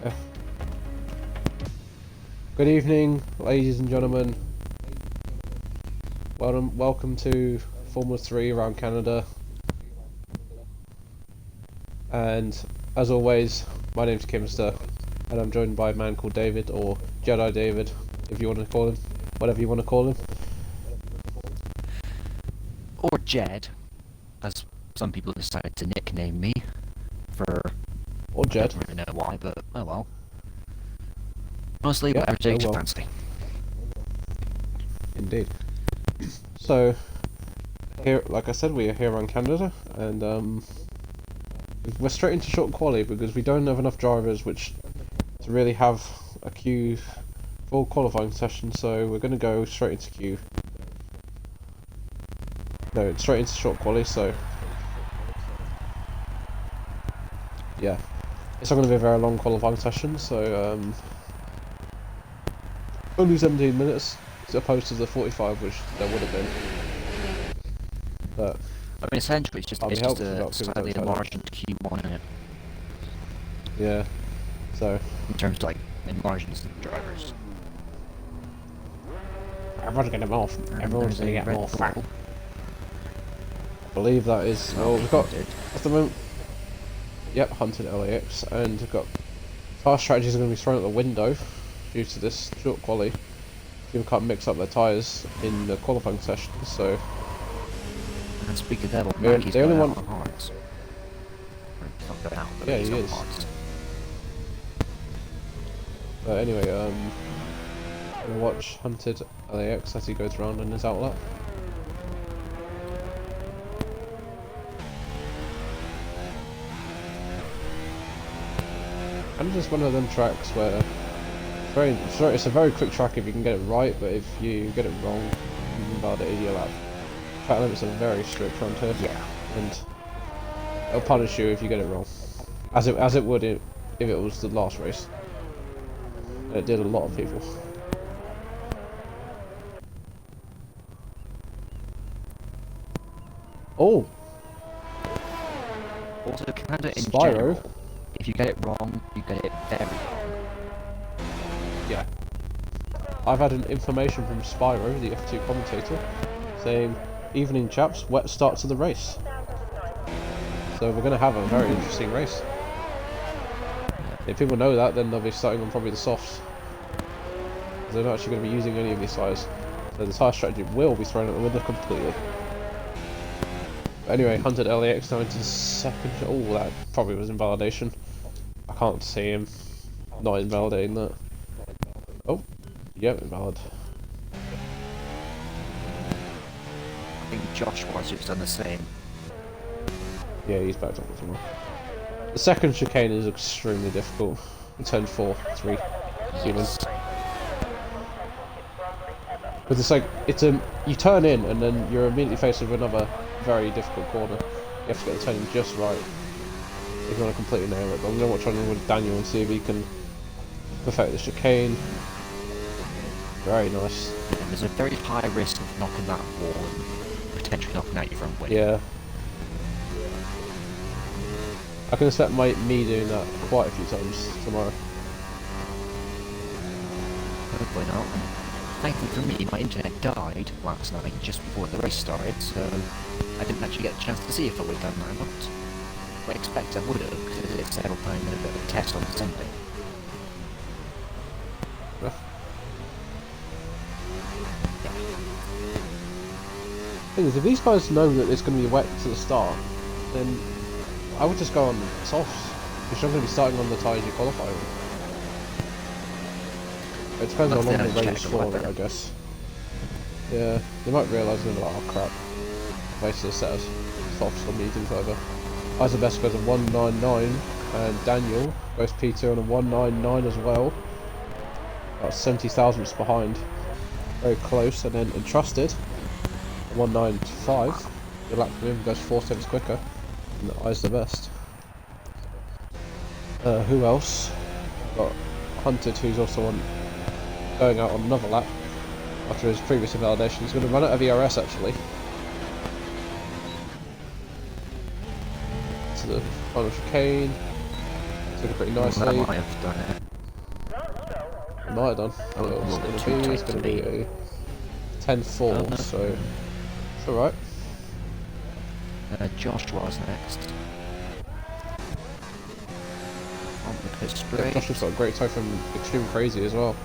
Uh, Good evening, ladies and gentlemen. Welcome to Formula 3 around Canada. And as always, my name's Kimster, and I'm joined by a man called David, or Jedi David, if you want to call him, whatever you want to call him. Or Jed, as some people decided to nickname me for... Or Jed. I don't really know why, but oh well. Honestly, Yeah, whatever takes your well. fancy. Indeed. So, here, like I said, we are here around Canada, and we're straight into short quali because we don't have enough drivers to really have a queue for qualifying session, so we're going to go straight into queue. No, straight into short quali, so yeah. It's not going to be a very long qualifying session, so only 17 minutes as opposed to the 45 which there would have been. But I mean, essentially, it's just a slightly turn up. enlarged Q1 in it. Yeah, so In terms of, like, enlargements of drivers. everyone's going to more. Everyone's going to get more fat. Bull. I believe that is. Oh, Well, we've got hunted. at the moment. Yep, hunted LAX, and we've got car strategies are going to be thrown out the window due to this short quali. People can't mix up their tyres in the qualifying session, so And speak of devil, the Mackey's only going one. out on hearts. Or, he's not going out, but Yeah, he's he on is. hearts. But anyway, we'll watch hunted LAX as he goes around in his outlet. And just one of them tracks where it's a very quick track if you can get it right, but if you get it wrong, you can validate your lap. Track limits are very strict around here, Yeah. and it'll punish you if you get it wrong, as it would if it was the last race. And it did a lot of people. Oh, Also, Canada in Spyro. general, if you get it wrong, you get it very wrong. Yeah. I've had an information from Spyro, the F2 commentator, saying, "Evening chaps, wet start to the race." So we're going to have a very interesting race. If people know that, then they'll be starting on probably the softs. They're not actually going to be using any of these tyres. So the tyre strategy will be thrown out the window completely. But anyway, hunted LAX now into second. Oh, that probably was invalidation. I can't see him not invalidating that. Oh, yep, invalid. I think Josh was just done the same. Yeah, he's backed up as well. The second chicane is extremely difficult. In turn 4, 3, human. Yes. Because it's like, you turn in and then you're immediately faced with another very difficult corner. You have to get the turning just right if you want to completely nail it. But I'm going to watch on with Daniel and see if he can perfect the chicane. Very nice. And there's a very high risk of knocking that wall and potentially knocking out your front wing. Yeah. I can expect me doing that quite a few times tomorrow. Hopefully not. Thankfully for me, my internet died last night just before the race started, so I didn't actually get a chance to see if it would have done or not. But I expect I would have, because it said I'll playing a bit of a test on Sunday. Yeah. Thing is, if these guys know that it's going to be wet to the start, then I would just go on softs. Because you're not going to be starting on the tyres you qualify with. It depends how long the race for it, I guess. Yeah, they might realise they're like, oh crap, basically set us softs on mediums, whatever. Isabeth goes a 199, and Daniel goes P2 on a 199 as well. About 70 thousandths behind. Very close, and then Entrusted, 195. The lap from him goes 4 seconds quicker. And I's the best. Who else? Got Hunted, who's also going out on another lap after his previous invalidation. He's going to run out of ERS actually. To the final chicane. Took it pretty That nicely. might have done it. It might have done. Oh, a little bit too It's tight going to to be me. a 10-4, Oh, no. so it's alright. Josh was next. On the pit Yeah, straight. Josh has got a great time from Extreme Crazy as well.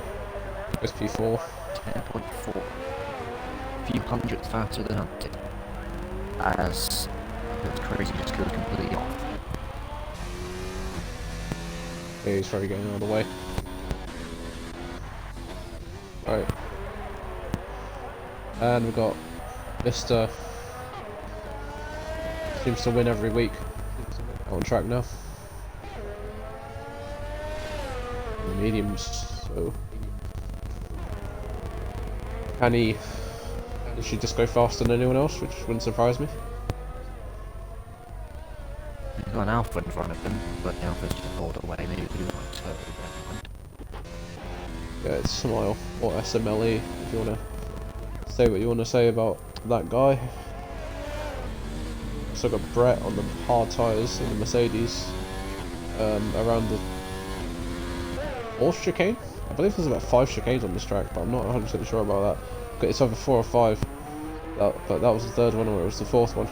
SP4. 10.4. A few hundredths faster than Hunted. As that Crazy just goes completely off. Yeah, he's probably getting out of the way. Right. And we've got Mr. Seems to win every week. On track now. The mediums, so can he should just go faster than anyone else, which wouldn't surprise me. He's got an Alpha in front of him, but the Alpha's just pulled away. Maybe we do want to. Yeah, it's Smile or SMLE if you wanna say what you wanna say about that guy. Also got Brett on the hard tyres in the Mercedes around the 4th chicane. I believe there's about 5 chicanes on this track, but I'm not 100% sure about that. It's either 4 or 5, but that was the 3rd one, or it was the 4th one.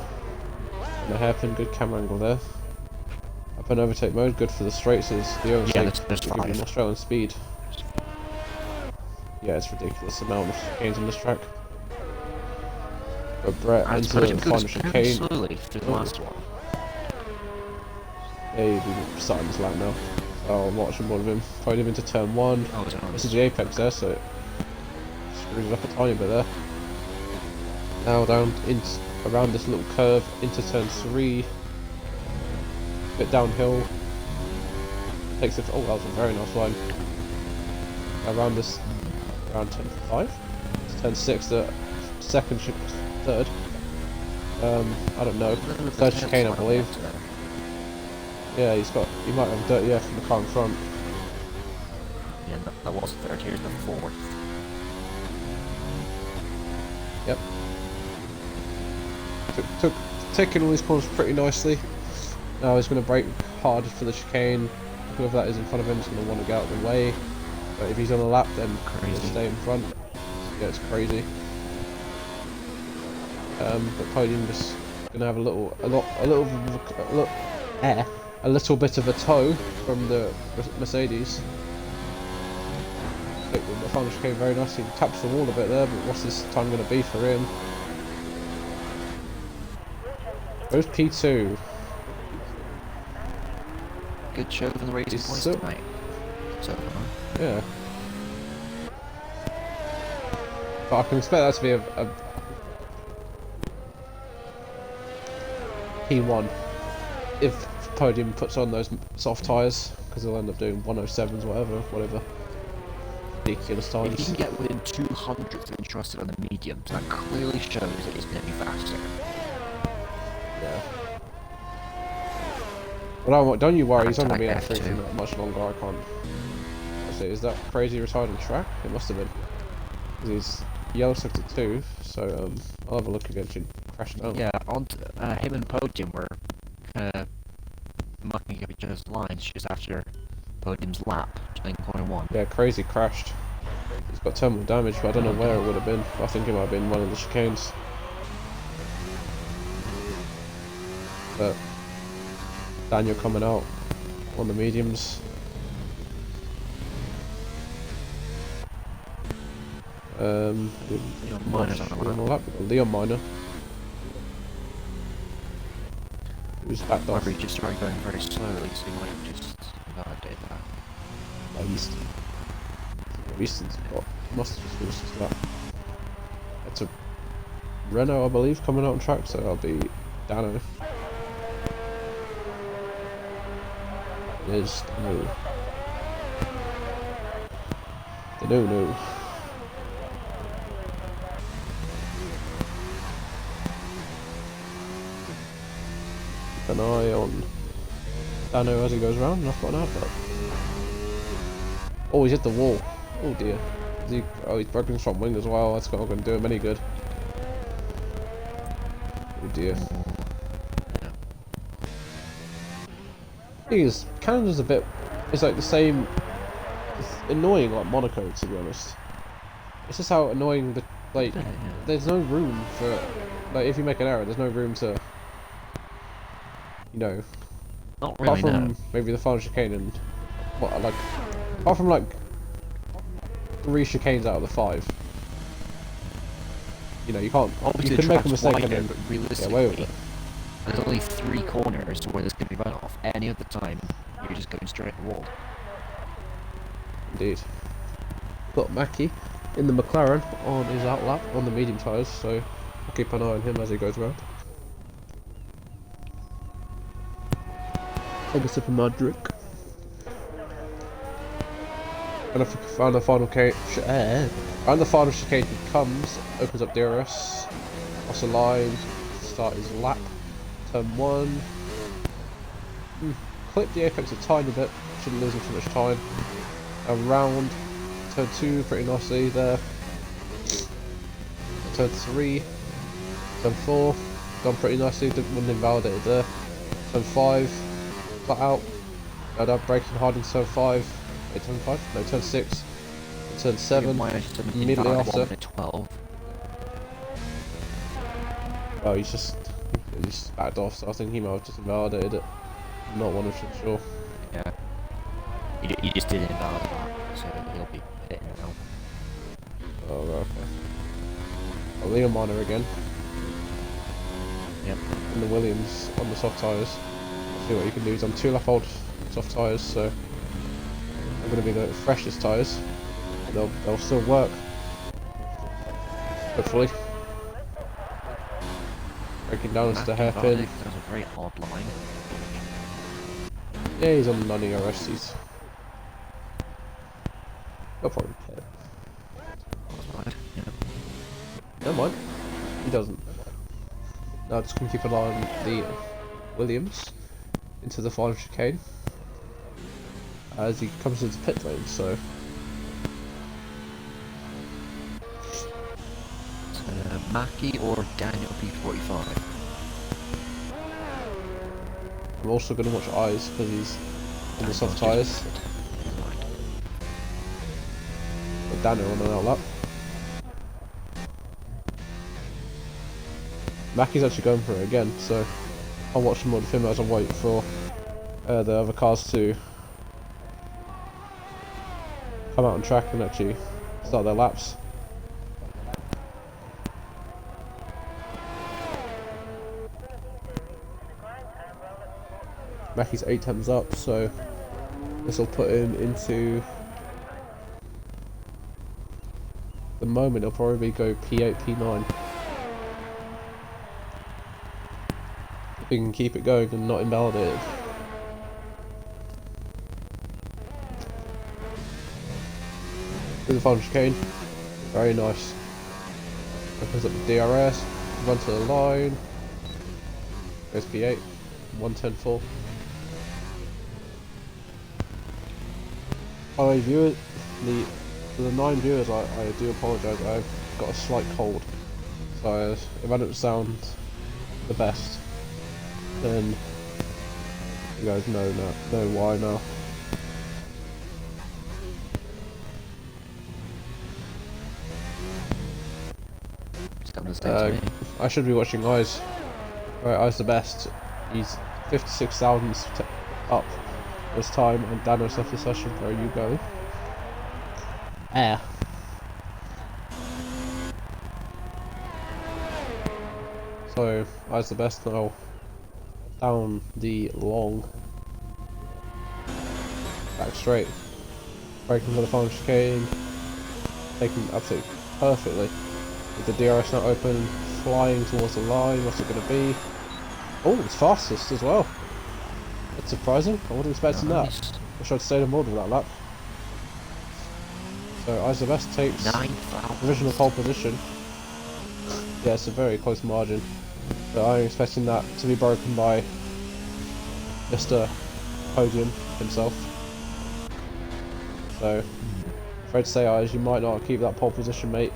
And a hairpin, good camera angle there. Up in overtake mode, good for the straights, as the overtake there's give you 5. an Australian speed. Yeah, it's ridiculous amount of chicanes on this track. But Brett into the final chicane. Slowly through the last one. Yeah, he's starting this lap now. Oh, I'm watching one of him. Probably him into turn 1. Oh, this is the apex there, so it screws it up a tiny bit there. Now down around this little curve into turn 3. Bit downhill. Takes it. Oh, that was a very nice line. Around turn 5. It's turn 6. The third. I don't know. 3rd chicane, I believe. Yeah, he might have dirty F in the car in front. Yeah, that was 3rd. Here's the 4th. Yep. Taking all these corners pretty nicely. Now he's going to brake hard for the chicane. Whoever that is in front of him is going to want to get out of the way. But if he's on a lap, then he'll stay in front. Yeah, it's crazy. But Podium just going to have a little bit of a tow from the Mercedes. The final chicane very nicely, taps the wall a bit there, but what's this time going to be for him? Where's P2? Good show from the racing points tonight. So yeah. But I can expect that to be a P1 if Podium puts on those soft tyres, because they'll end up doing 107s, whatever. Ridiculous times. If you can get within 200 and trust it on the mediums, that clearly shows that it's going to be faster. Yeah. But don't you worry, he's not going to be F2. F3 for that much longer. I can't. Is that crazy retarded track? It must have been. Because he's yellow sector 2, so I'll have a look again. Should crash down. Yeah, on him and Podium were mucking up each other's lines just after Podium's lap in corner 1. Yeah, crazy crashed. He's got terminal damage, but I don't know where it would have been. I think it might have been one of the chicanes. But Daniel coming out on the mediums. Leon Minor's on the lap. Leon Minor. Who's backed off. However, he just started going very slowly, so he might have just validated that. Easton's got must have just finished that. That's a Renault, I believe, coming out on track, so I'll be Dano. There's no. No. Keep an eye on Dano as he goes around, and I've got an advert. Oh, he's hit the wall. Oh dear. He's broken his front wing as well. That's not going to do him any good. Oh dear. Thing is, Canada's a bit. It's like the same. It's annoying like Monaco, to be honest. It's just how annoying the like. Yeah. There's no room for like if you make an error, there's no room to. You know, Not apart really, from no. maybe the final chicane and what like, apart from like 3 chicanes out of the 5. You know, you can't. Obviously, You the can make a track's mistake and wider, then but get away with realistically, it. there's only 3 corners where there's going to be runoff. Any other time, you're just going straight at the wall. Indeed. Got Mackie in the McLaren on his outlap on the medium tyres, so I'll keep an eye on him as he goes around. Take a sip of my drink. And if the final chicane comes, opens up DRS, cross the line, start his lap, turn 1. Clip the apex a tiny bit, shouldn't lose him too much time. Around, turn 2 pretty nicely there. Turn 3, turn 4, gone pretty nicely, wasn't invalidated there. Turn 5, flat out, braking hard in turn 5. Wait, turn 5? No, turn 6. Turn 7, immediately after. 12. Oh, he's just backed off, so I think he might have just invalidated it. I'm not 100% sure. Yeah. He just didn't invalidate that, so he'll be hitting it now. Oh, okay. Oh, Liam Minor again. Yep. And the Williams on the soft tyres. See what you can do. He's on 2 lap old soft tyres, so they're going to be the freshest tyres. They'll still work. Hopefully. Breaking down into the hairpin. That's a very odd line. Yeah, he's on the 90 RSTs. He'll probably care. That's right, yeah. Never mind. He doesn't. Now just gonna keep an eye on the Williams into the final chicane as he comes into pit lane, so Mackie or Daniel P45? I'm also gonna watch eyes because he's on the soft tyres. But Daniel on an outlap. Mackie's actually going for it again, so I'll watch him with him as I wait for the other cars to come out on track and actually start their laps. Mackie's 8 times up, so this will put him into the moment. He'll probably go P8, P9. If he can keep it going and not invalidate it. Through the final chicane, very nice. Opens up the DRS, run to the line, goes P8, 110.4. Hi viewers, for the 9 viewers, I do apologise, I've got a slight cold, so if I don't sound the best, then you guys know why now. I should be watching Eyes. Right, Eyes the best. He's 56,000 up this time, and Dano's left the session. Where are you going? Air. So, Eyes the best now. Down the long. Back straight. Braking for the final chicane. Taking absolutely perfectly. With the DRS now open, flying towards the line. What's it going to be? Oh, it's fastest as well. That's surprising. I wasn't expecting that. Wish I'd stayed on board with that lap. So Eyes the Best takes provisional pole position. Yeah, it's a very close margin. But I'm expecting that to be broken by Mr. Podium himself. So, afraid to say, Eyes, you might not keep that pole position, mate.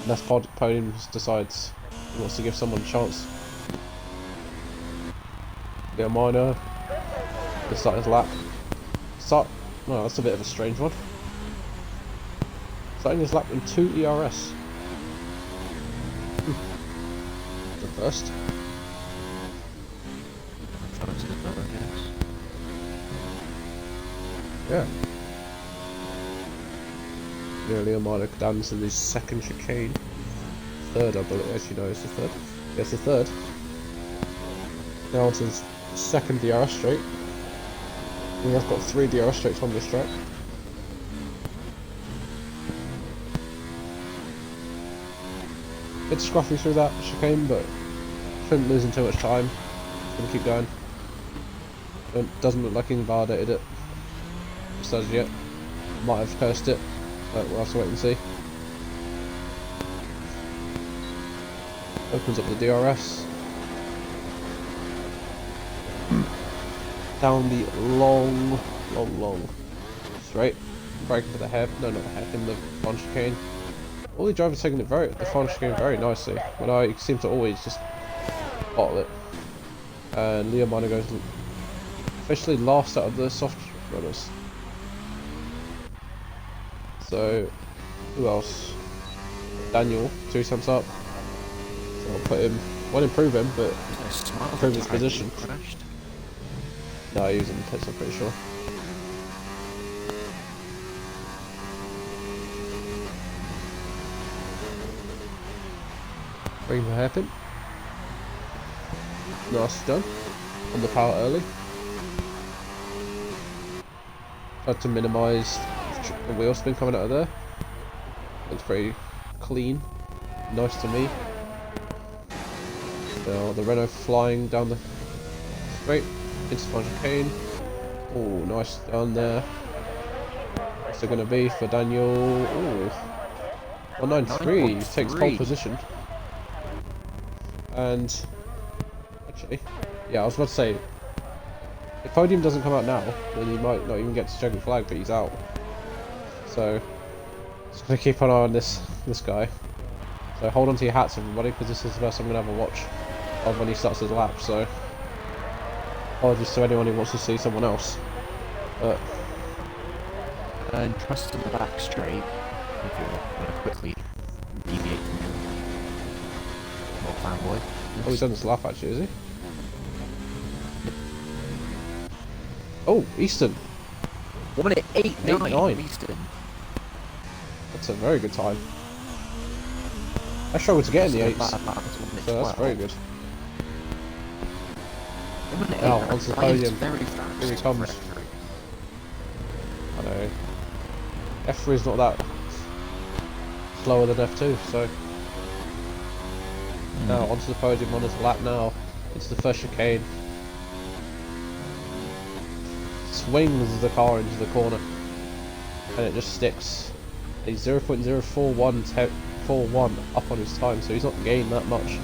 Unless Podium decides he wants to give someone a chance. Get a minor. to start his lap. Well, that's a bit of a strange one. Starting his lap in 2 ERS. The first. Yeah. Nearly on mine down to the second chicane. Third, I believe. Actually, no, it's the third. Yes, the third. Now onto the second DRS straight. We have got 3 DRS straights on this track. It's scruffy through that chicane, but shouldn't losing too much time. Gonna keep going. It doesn't look like he invalidated it. Just as yet. Might have cursed it, but we'll have to wait and see. Opens up the DRS. Down the long straight. Braking for the hair, no, not the hairpin, the front chicane. All the drivers taking it the front chicane very nicely, when I seem to always just bottle it. And Leon Minor goes officially last out of the soft runners. So, who else? Daniel, 2 times up. So I'll put him, won't improve him, but improve his position. No, he was in the pits, I'm pretty sure. Bring the hairpin. Nice done. On the power early. Tried to minimise the wheel spin coming out of there. Looks pretty clean. Nice to me. Now the Renault flying down the straight. Into the chicane. Oh, nice down there. What's it going to be for Daniel? Oh, 193. He takes pole position. And actually, yeah, I was about to say, if podium doesn't come out now, then he might not even get to checkered flag, but he's out. So, just gonna keep an eye on this guy. So hold on to your hats, everybody, because this is the first I'm gonna have a watch of when he starts his lap. So. Apologies to anyone who wants to see someone else. But and trust in the back straight if you want to quickly deviate from your fanboy. Oh, he's done his lap actually, is he? Oh, Easton. 1:08.9 Easton. That's a very good time. I struggled to get in the 8s, so that's very good. Now, onto the podium. Here he comes. I know. F3 is not that slower than F2, so. Now, onto the podium, on his lap now. It's the first chicane. Swings the car into the corner. And it just sticks. He's 0.041 up on his time, so he's not gained that much.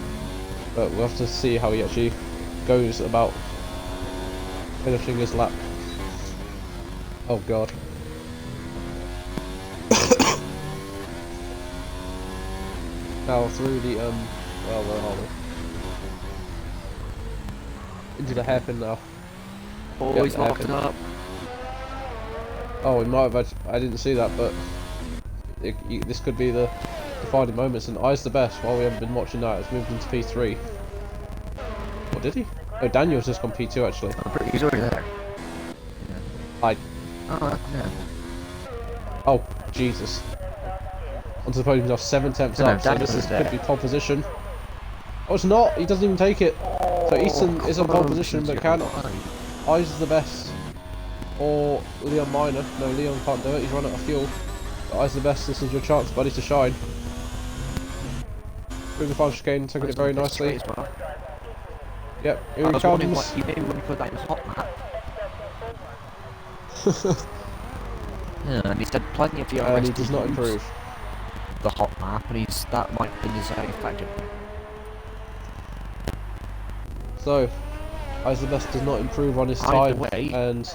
But we'll have to see how he actually goes about finishing his lap. Oh god. Now through the well, where are we? Into the hairpin now. Oh, he's locked it up. Oh, he might have. I didn't see that, but this could be the defining moments. And I's the best. While we haven't been watching that, it's moved into P3. What did he? Oh, Daniel's just gone P2 actually. He's already there. Yeah. Oh, yeah. Oh, Jesus. Onto the podium now, 7 tenths up, so this could be pole position. Oh, it's not! He doesn't even take it! So Easton is on pole position, but can I's the best. Or Leon Minor. No, Leon can't do it, he's run out of fuel. But I's the best, this is your chance, buddy, to shine. Through the final chicane, taking it very nicely. Yep, here he comes. You maybe when you put that in hot map. Yeah, and he's had plenty of DRS. And he does not improve. The hot map, and that might be his factor. So, I's the best does not improve on his time, and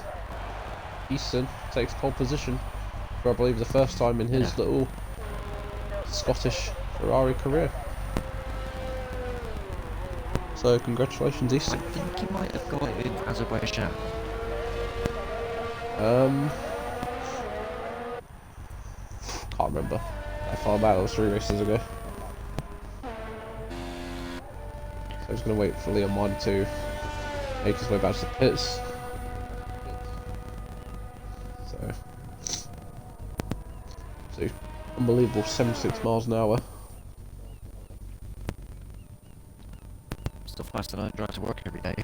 Easton takes pole position for I believe the first time in his little Scottish Ferrari career. So congratulations, Easton. I think he might have got it in Azerbaijan. Can't remember. How far back, that was 3 races ago. So I'm just gonna wait for Leon 1 to make his way back to the pits. So unbelievable 76 miles an hour. Still faster than I drive to work every day.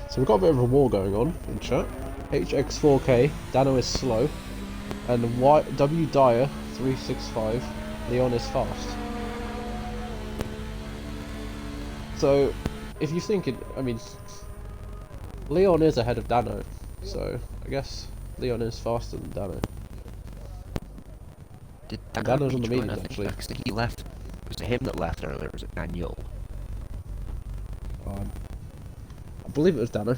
So we've got a bit of a war going on in chat. HX4K, Dano is slow, and W Dyer 365, Leon is fast. So, if you think it, I mean, Leon is ahead of Dano, so I guess Leon is faster than Dano. Did Dano's on the rejoin, mediums, actually. Because he left. Was it him that left earlier, or was it Daniel? I believe it was Dano.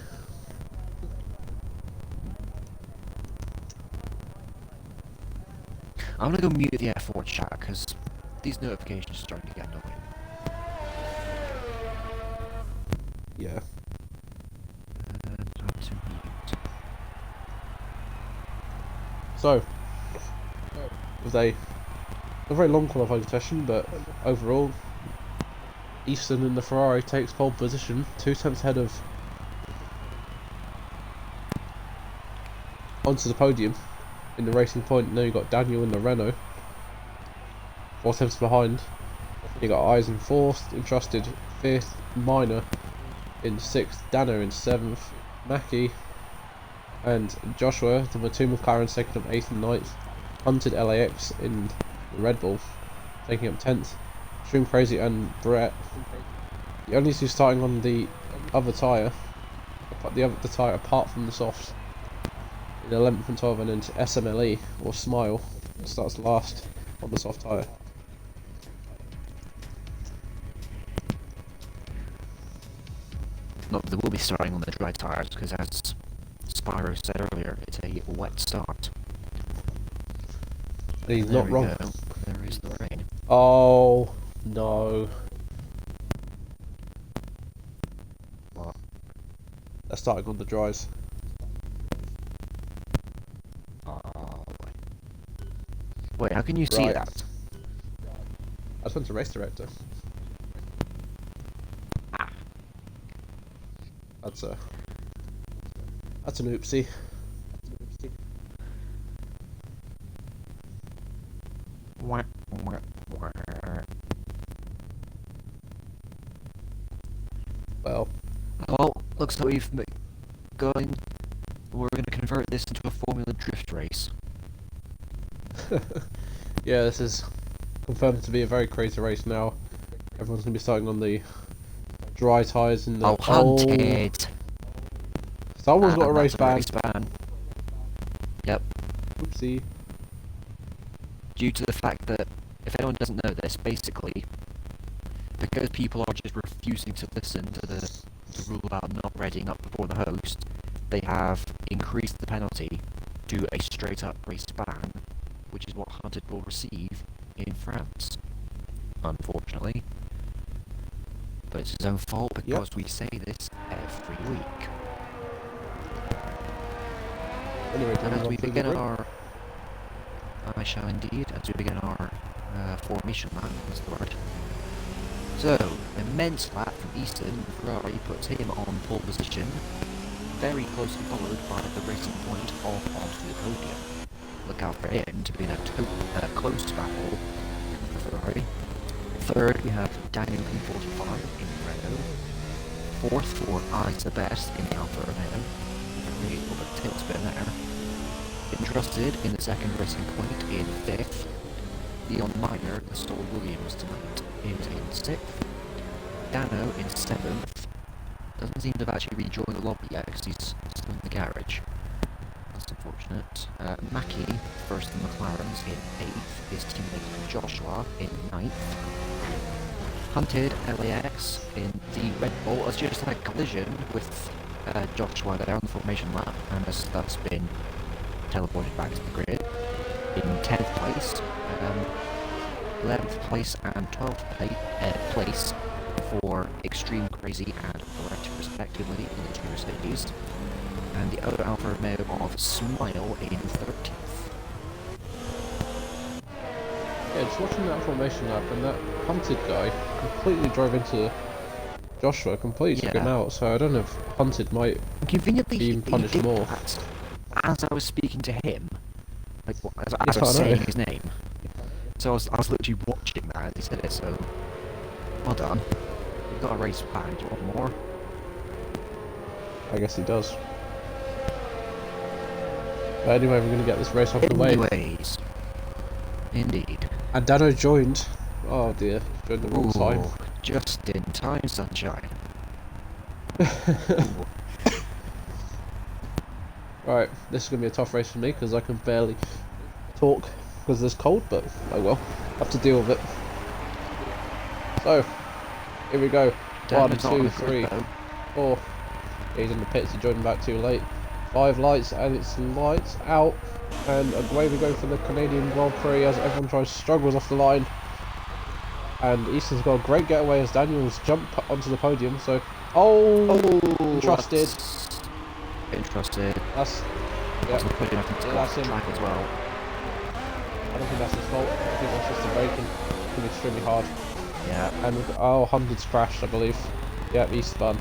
I'm gonna go mute the F4 chat, because these notifications are starting to get annoying. Yeah. How to mute. So, it was a very long qualifying session, but overall, Easton in the Ferrari takes pole position, 2 tenths ahead of onto the podium in the Racing Point. Now you've got Daniel in the Renault, 4 tenths behind. You got Eyes in 4th, Entrusted 5th, Minor in 6th, Dano in 7th, Mackie and Joshua, the 2 McLaren, 2nd of 8th and 9th. Hunted LAX in the Red Bull, taking up 10th. Shroom Crazy and Brett, the only 2 starting on the other tyre, the tyre apart from the softs, in 11th and 12th, and into SMLE or Smile starts last on the soft tyre. Look, they will be starting on the dry tyres, because as Spyro said earlier, it's a wet start. And he's not wrong. Go. There is the rain. Oh no. What? They're starting on the dries. Oh. Wait, how can you see Right. that? I just went to race director. That's an oopsie. Well, Oh, looks like we've going. We're going to convert this into a Formula Drift race. yeah, this is confirmed to be a very crazy race now. Everyone's going to be starting on the dry tyres in the... Oh, Hunted! Someone's got a That's race ban. race ban. Yep. Oopsie. Due to the fact that, if anyone doesn't know this, basically, because people are just refusing to listen to the rule about not readying up before the host, they have increased the penalty to a straight up race ban, which is what Hunted will receive in France, unfortunately. But it's his own fault because we say this every week. Anyway, And as we begin our... I shall indeed, as we begin our formation lap, is the word. So, immense lap from Easton. Ferrari puts him on pole position, very closely followed by the Racing Point off onto the podium. Look out for him to be in a close battle for Ferrari. Third, we have Daniel P45 in Renault. Fourth for Eyes the Best in the Alfa Romeo. Really a little bit of tailspin there. Entrusted in the second Racing Point in 5th. Leon Minor, the Stoll Williams tonight, is in 6th. Dano in 7th. Doesn't seem to have actually rejoined the lobby yet because he's still in the garage. That's unfortunate. Mackie, first in McLaren's, in 8th. His teammate Joshua in 9th. Hunted LAX in the Red Bull has just had a collision with Joshua there on the formation lap and has thus been teleported back to the grid in 10th place. 11th place and 12th place for Extreme Crazy and Correct, respectively, in the two Mercedes. And the other Alfa Romeo of Smile in 13th. Yeah, just watching that formation lap, and that Hunted guy completely drove into Joshua, completely took him out, so I don't know if Hunted might Conveniently, be even punished he did more. that as I was speaking to him, like as I Yes, was I know. saying his name. So I was literally watching that as he said it, so well done. You've got a race back, do you want more? I guess he does. But anyway, we're going to get this race off the way. Anyways, indeed. And Dano joined. Oh dear, joined the wrong time. Just in time, sunshine. Right, this is going to be a tough race for me because I can barely talk because it's cold, but oh well, have to deal with it. So, here we go. 1, 2, 3, 4. He's in the pits, he joined back too late. 5 lights, and it's lights out. And away we go for the Canadian Grand Prix as everyone tries to struggles off the line. And Easton's got a great getaway as Daniel's jumped onto the podium, so... Entrusted. Entrusted. That's... Yeah, that's him. Track as well. I don't think that's his fault. I think that's just the braking. It's extremely hard. Yeah. And, Hunted crashed, I believe. Yeah, he spun.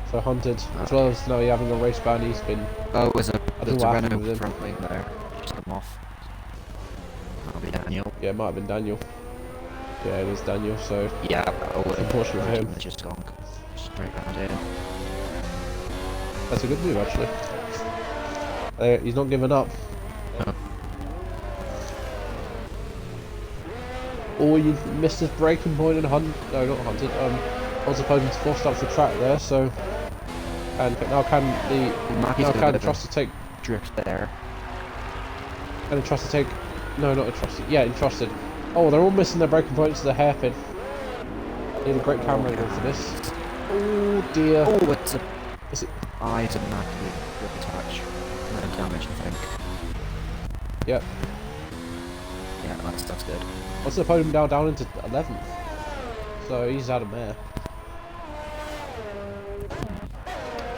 So Hunted, as well as now having a race ban, he's been... Oh, there's a Renault front wing there. Just come off. That'll be Daniel. Yeah, it might have been Daniel. Yeah, it is Daniel, so... Yeah, unfortunate for him. Just gone straight round in. That's a good move, actually. He's not giving up. No. Or you've missed his braking point and no, not Hunted. Was opposed to forced up the track there, so... And now can trust to take drift there. And trust to take no, not entrusted. Yeah, entrusted. Oh, they're all missing their braking points to the hairpin. Need a great camera angle for this. Oh dear. Oh, it's a. Is it? It's a massive grip touch. No damage, I think. Yep. Yeah, that's good. What's the podium down into 11th? So he's out of mare.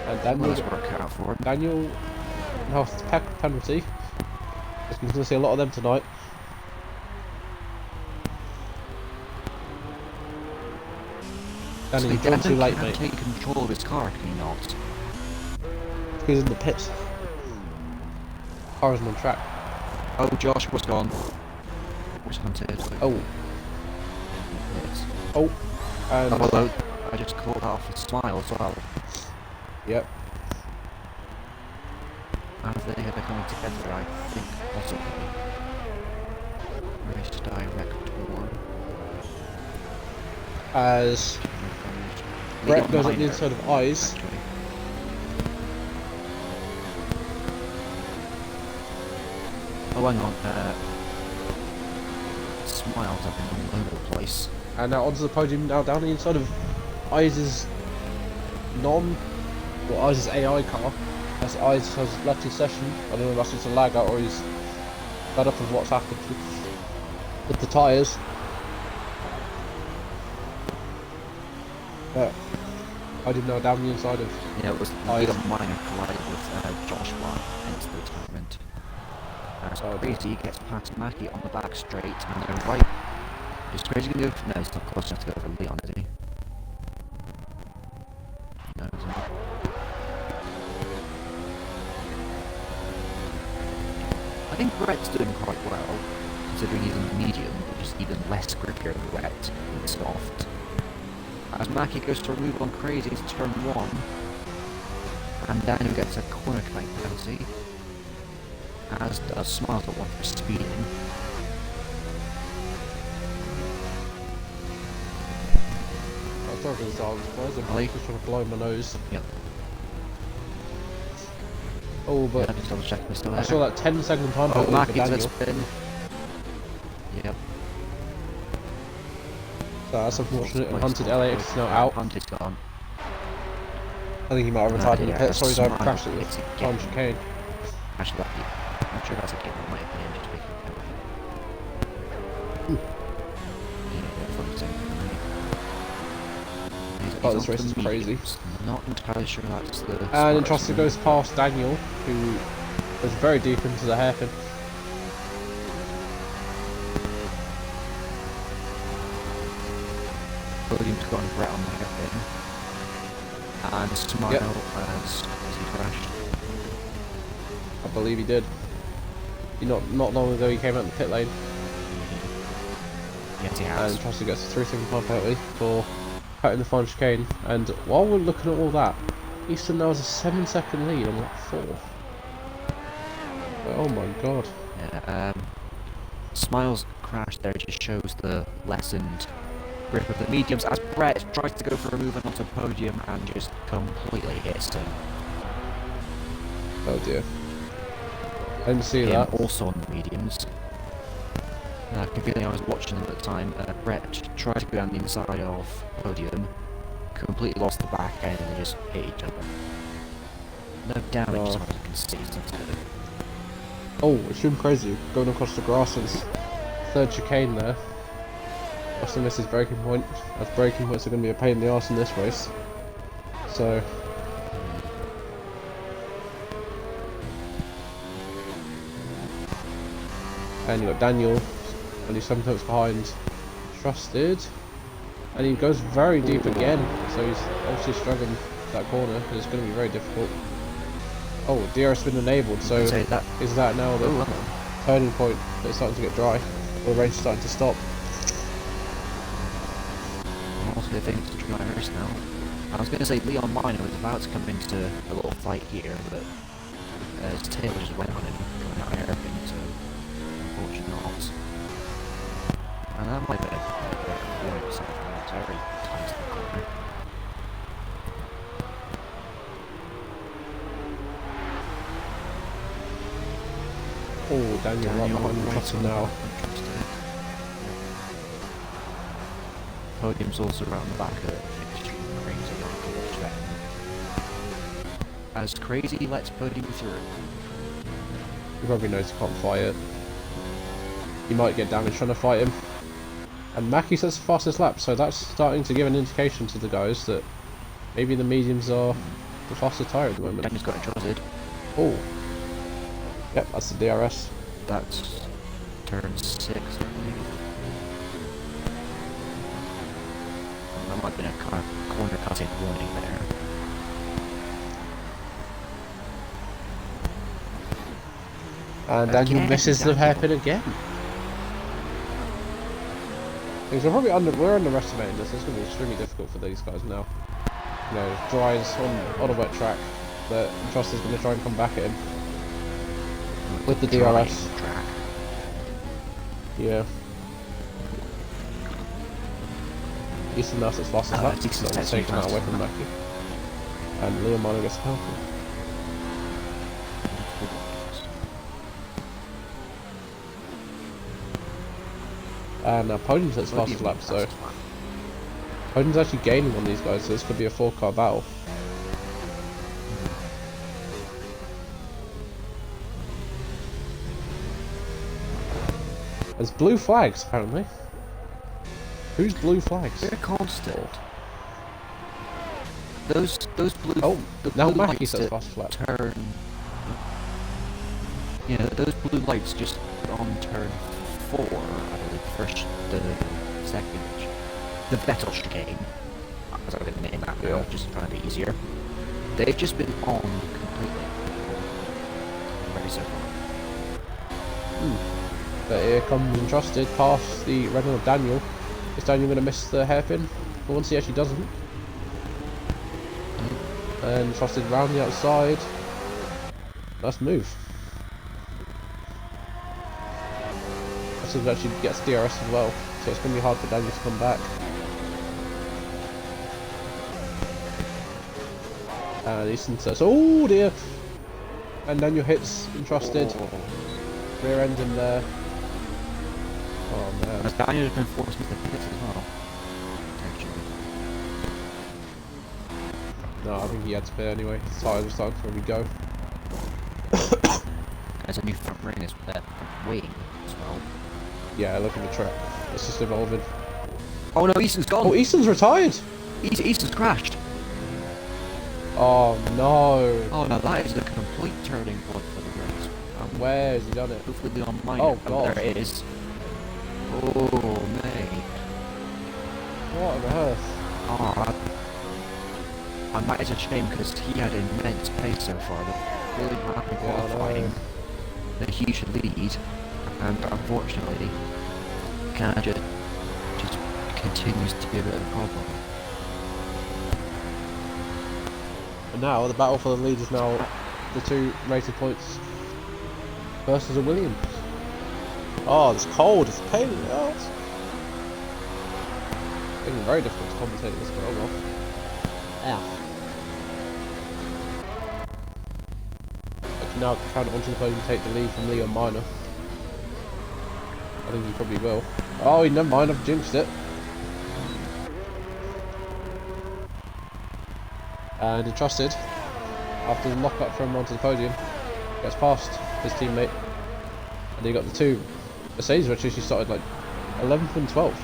And Daniel, work out for him. Daniel, no, it's a penalty. We're going to see a lot of them tonight. Daniel, you've gone too late, mate. Take control of his car, can he not? He's in the pits. Car isn't on track. Oh, Josh was gone. Was Hunted. Oh. Yes. Oh. And although I just called off a Smile as well. Yep. As they are coming together, I think, possibly. Race Director. As Brett goes up the inside of Eyes. Actually. Oh, hang on. Smiles up in all over the place. And now onto the podium, now down the inside of Eyes' Eyes' AI car. As Eyes has left his session. I don't know if that's just a lag out or he's fed up with what's happened with the tyres. Yeah. Podium now down the inside of Yeah, it was Eyes. a minor collide with Joshua, hence the retirement. As Crazy gets past Mackie on the back straight, and they're right. Is Crazy gonna go? No, he's not close enough to go for Leon, is he? No, he's not. I think Brett's doing quite well, considering he's a medium, which is even less grippier than wet and soft. As Mackie goes to remove on Crazy to turn 1, and Daniel gets a corner clank penalty, as does Smarter 1 for speeding. I'm sorry for the guys, I'm just trying to blow my nose. Yep. Oh, but Yeah, just double check we're still there. I saw that 10-second time Oh, for Mackie's a Daniel. spin. Yep. So that's unfortunate. And Hunted LAX is now out. Hunted's gone. I think he might have retired in the pit. Sorry, I crashed it with It's a time game. chicane. Actually, I'm not sure that's a game, in my opinion, just making But he's this race on is the crazy. mediums. Not entirely sure that's the And smartest Entrusted move. goes past Daniel, who was very deep into the hairpin. Podium's gone right on the hairpin. And Smile Yep. has he crashed. I believe he did. Not long ago he came out in the pit lane. Yes, he And has. Entrusted gets a 3-second penalty for cutting the final chicane. And while we're looking at all that, Easton now has a 7-second lead on lap 4. Oh my god. Yeah, Smile's crash there just shows the lessened grip of the mediums as Brett tries to go for a move onto the podium and just completely hits him. Oh dear. I didn't see Him that. also on the mediums. Conveniently, I was watching them at the time. Brett tried to go down the inside of podium, completely lost the back end, and they just hit each other. No damage as far as I can see. So it's good. Oh, it's been crazy going across the grasses. Third chicane there. Must have missed his braking point, as braking points are going to be a pain in the arse in this race. So. And you got Daniel, only 7 tenths behind Trusted. And he goes very deep again, so he's obviously struggling that corner, and it's going to be very difficult. Oh, DRS has been enabled, so is that now the turning point that it's starting to get dry? Or the race is starting to stop? Also, the thing to drivers now. I was going to say Leon Minor was about to come into a little fight here, but his tail just went on him, going out hairpin, so unfortunately not. And that might have been a better warning sign from the very tight to the corner. Oh, Daniel right behind Trusted now. Podium's also around the back of it. Extreme crazy on the as Crazy lets Podium through. He probably knows he can't fight it. He might get damaged trying to fight him. And Mackie sets the fastest lap, so that's starting to give an indication to the guys that maybe the mediums are the faster tyre at the moment. Daniel's got trusted. Oh. Yep, that's the DRS. That's turn 6, I believe. That might have been a corner cutting warning there. And Daniel misses the hairpin again. Things are probably we're underestimating this. It's going to be extremely difficult for these guys now. You know, dries on a wet track, but Trust is going to try and come back at him with the DRS. Track. Yeah. Easton now sits fast as that, so it's taking that away from Mackie. And Leon Minor gets a penalty. And Podium's at fastest lap, so Podium's actually gaining on these guys, so this could be a 4-car battle. There's blue flags, apparently. Who's blue flags? They're constant. Those blue. Oh, the now blue Mackie's lights at fastest lap. turn. Yeah, those blue lights just on turn 4, I believe, first, the second, the Vettel chicane, as I'm going to name that now, just trying to be easier. They've just been on completely. Very so far. But here comes Entrusted past the Renault of Daniel. Is Daniel going to miss the hairpin? For once he actually doesn't. And Entrusted round the outside. Nice move. Actually gets DRS as well, so it's going to be hard for Daniel to come back. And Easton says, oh dear! And Daniel hits Entrusted. Rear end him there. Oh man. As Daniel has been forced into the pits as well. No, I think he had to pit anyway. His tyres were starting to really go. There's a new front ring as well, wing as well. Yeah, look at the track. It's just evolving. Oh no, Easton's gone! Oh, Easton's retired! He's just crashed. Oh no! Oh no, that is a complete turning point for the race. Where has he done it? Hopefully on mine. Oh god! There it is. Oh mate. What on earth? Oh, and that is a shame because he had immense pace so far. The really rapid qualifying, a huge lead, and unfortunately, Canada just continues to be a bit of a problem. And now the battle for the lead is now the 2 rated points versus a Williams. Oh, it's cold. It's a pain in the ass. It's been very difficult to commentate this, but oh well. Yeah. I can now count onto the podium and take the lead from Leon Minor. I think he probably will. Oh, never mind. I've jinxed it. And entrusted, after the lock up from him onto the podium, gets past his teammate, and he got the 2 Mercedes, which actually started like 11th and 12th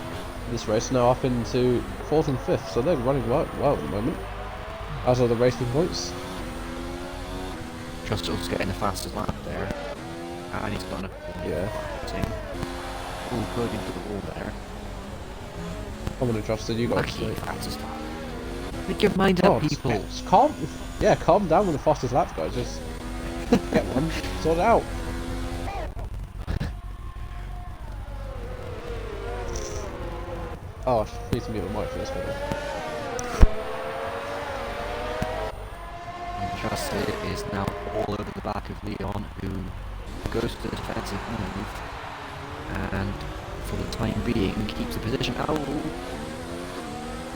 in this race, now up into 4th and 5th, so they're running well at the moment, as are the racing points. Trustle's getting the fastest lap there, and he's gonna all good into the wall there. Come on, entrusted, you got Lucky it. fastest lap. Make your mind up, people. It's calm. Yeah, calm down with the fastest lap, guys. Just get one, sort it out. Oh, I need to mute the mic for this one. Trusted is now all over the back of Leon, who goes to the defensive move, and for the time being keeps the position. Oh,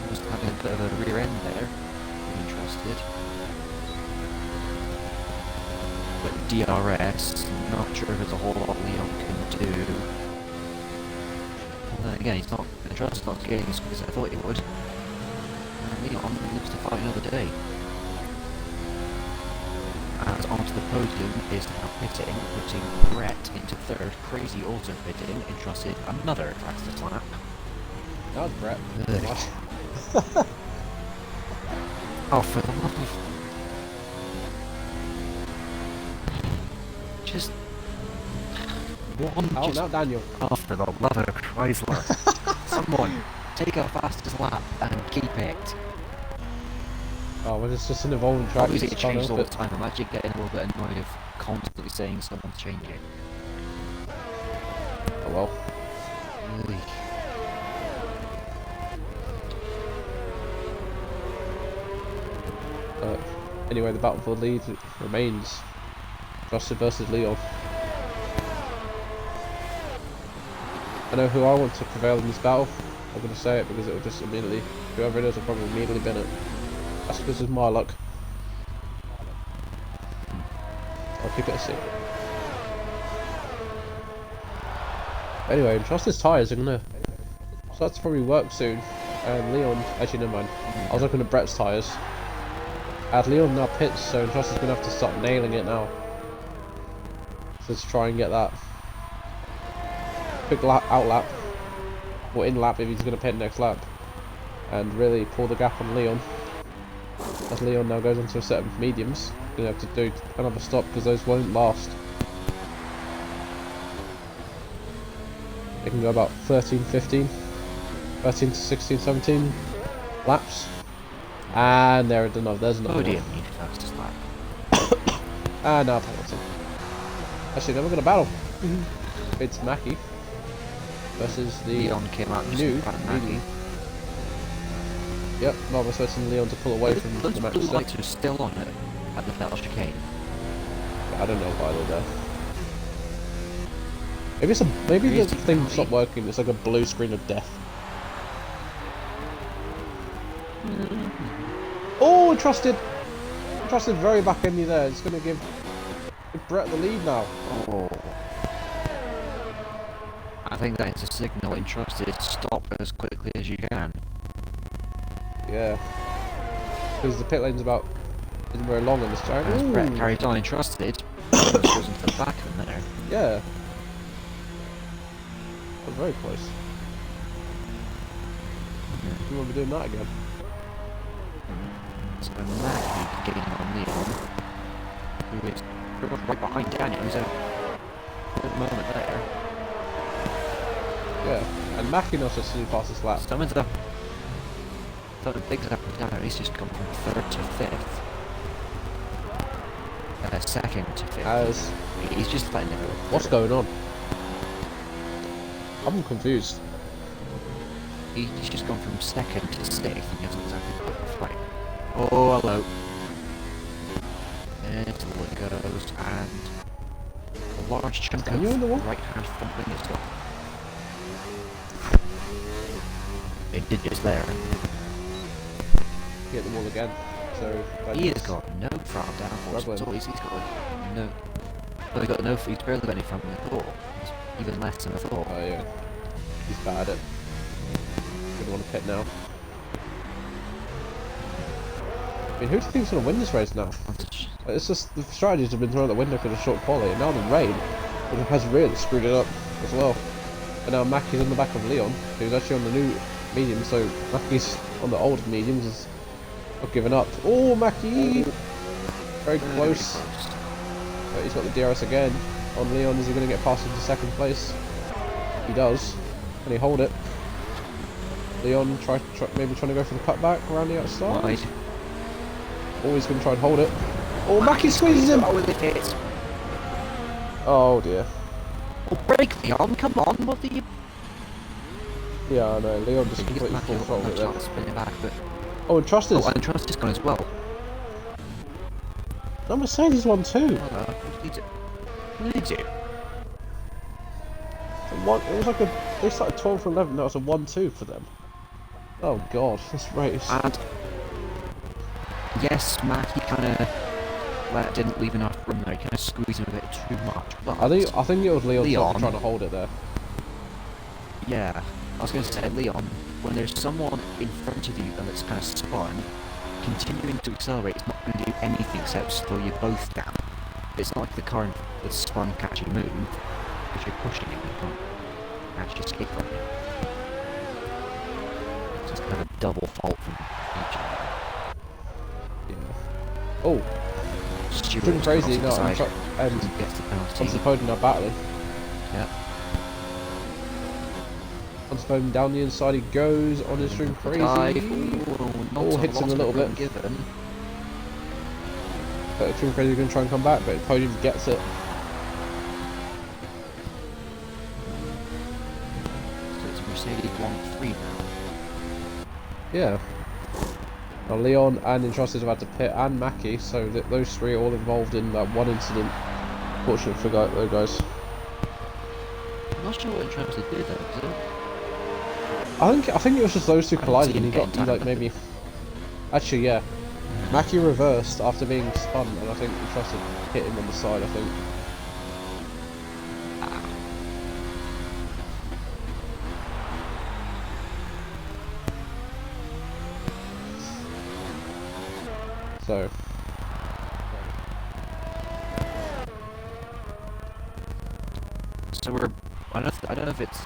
just having a bit of a rear end there. Interested. But DRS, not sure if there's a whole lot Leon can do. Well, then again, he's not. Trust's not getting as quick as I thought he would. And Leon lives to fight another day. And onto the podium is now pitting, putting Brett into 3rd. Crazy also pitting, entrusted another fastest lap. That was Brett. Oh, for the love of... Just... One, Oh, just... now Daniel. Oh, for the love of Chrysler. Someone, take our fastest lap and keep it. Oh, well, it's just an evolving track. Obviously it changes all the time. I'm actually getting a little bit annoyed of constantly saying someone's changing. Oh well. Really? Anyway, the battle for the lead remains Trusted versus Leon. I know who I want to prevail in this battle. I'm going to say it because it will just immediately, whoever it is will probably immediately bin it. That's because of my luck. I'll keep it a secret. Anyway, Trusted's tyres are going to start to probably work soon. And Leon, actually never mind. I was looking at Brett's tyres. And Leon now pits, so Trusted's going to have to start nailing it now. So to try and get that quick lap, out lap, or in lap if he's going to pit next lap, and really pull the gap on Leon. As Leon now goes onto a set of mediums, going to have to do another stop because those won't last. They can go about 13 to 16, 17 laps. And there's another one. Fastest lap. And now penalty. Actually, then we're going to battle. It's Mackie versus the Leon came out new Mackie. Yep, no, we're expecting Leon to pull away from Those the match. blue lights are still on it at the fell chicane. I don't know why they're there. Maybe the thing stopped working. It's like a blue screen of death. Oh, Trusted very back endy there. It's going to give Brett the lead now. Oh. I think that is a signal entrusted. Stop as quickly as you can. Yeah. Because the pit lane's isn't very long on this track. As Brett carries on entrusted, goes into the back of him there. Yeah. That was very close. You won't be doing that again. So Maggie getting on Leon, who is pretty much right behind Daniel, so at the moment there. Yeah, and Mackie not just really past this lap. Someone's up. Someone picks up down, he's just come from 3rd to 5th. 2nd to 5th. As He's just letting it go. what's going on? I'm confused. He's just gone from 2nd to 6th and he hasn't exactly put the fight. Oh, hello. And it goes, and a large chunk Are you in the wall? of right-hand front wing is gone. It did just there. Hit the wall again. So He has got no front downforce Struggling. at all. He's got no. Well, he got no. He's barely got any front wing at all. He's even less than I thought. Oh yeah, he's bad at it. Gonna want to pit now. I mean, who do you think's gonna win this race now? It's just the strategies have been thrown out the window for the short quality, and now the rain has really screwed it up as well. And now Mackie's on the back of Leon, who's actually on the new medium, so Mackie's on the old mediums is not giving up. Oh, Mackie! Very close. But he's got the DRS again on Leon. Is he going to get past into 2nd place? He does. Can he hold it? Leon maybe trying to go for the cutback around the outside. Wide. Always going to try and hold it. Oh, Mackie squeezes him! Oh, it hit. Oh dear. Oh, break Leon, come on, what do you... Yeah, I know. Leon just He's completely full throttled it there. spin it back, but... Oh, and Trust is. Oh, and Trust is gone as well. No, Mercedes won too. What did you do? It was like they started 12 from 11. That was a 1-2 for them. Oh god, this race. And yes, Mackie kind of didn't leave enough room there. He kind of squeezed him a bit too much. But I think it was Leon trying to hold it there. Yeah, I was going to say, Leon, when there's someone in front of you and it's kind of spun, continuing to accelerate is not going to do anything except slow you both down. It's not like the car that's spun catch you move, if you're pushing it, you can't actually escape from it. It's just kind of a double fault from each other. Yeah. Oh, Stewart doing crazy now. and And gets the penalty. onto the podium now battling. Yep. Onto the podium down the inside he goes on his string crazy. Oh, hits him a little bit. Given. But Extreme Crazy is going to try and come back, but Podium gets it. So it's Mercedes 1-3 now. Yeah. Now Leon and Entrusted have had to pit, and Mackie, so those three are all involved in that one incident. Fortunate for those guys. I'm not sure what Entrusted did though, I think it was just those two collided, and he time, like maybe. Actually, yeah. Mackie reversed after being spun, and I think Entrusted hit him on the side. I think. So. So we're, I don't know if it's,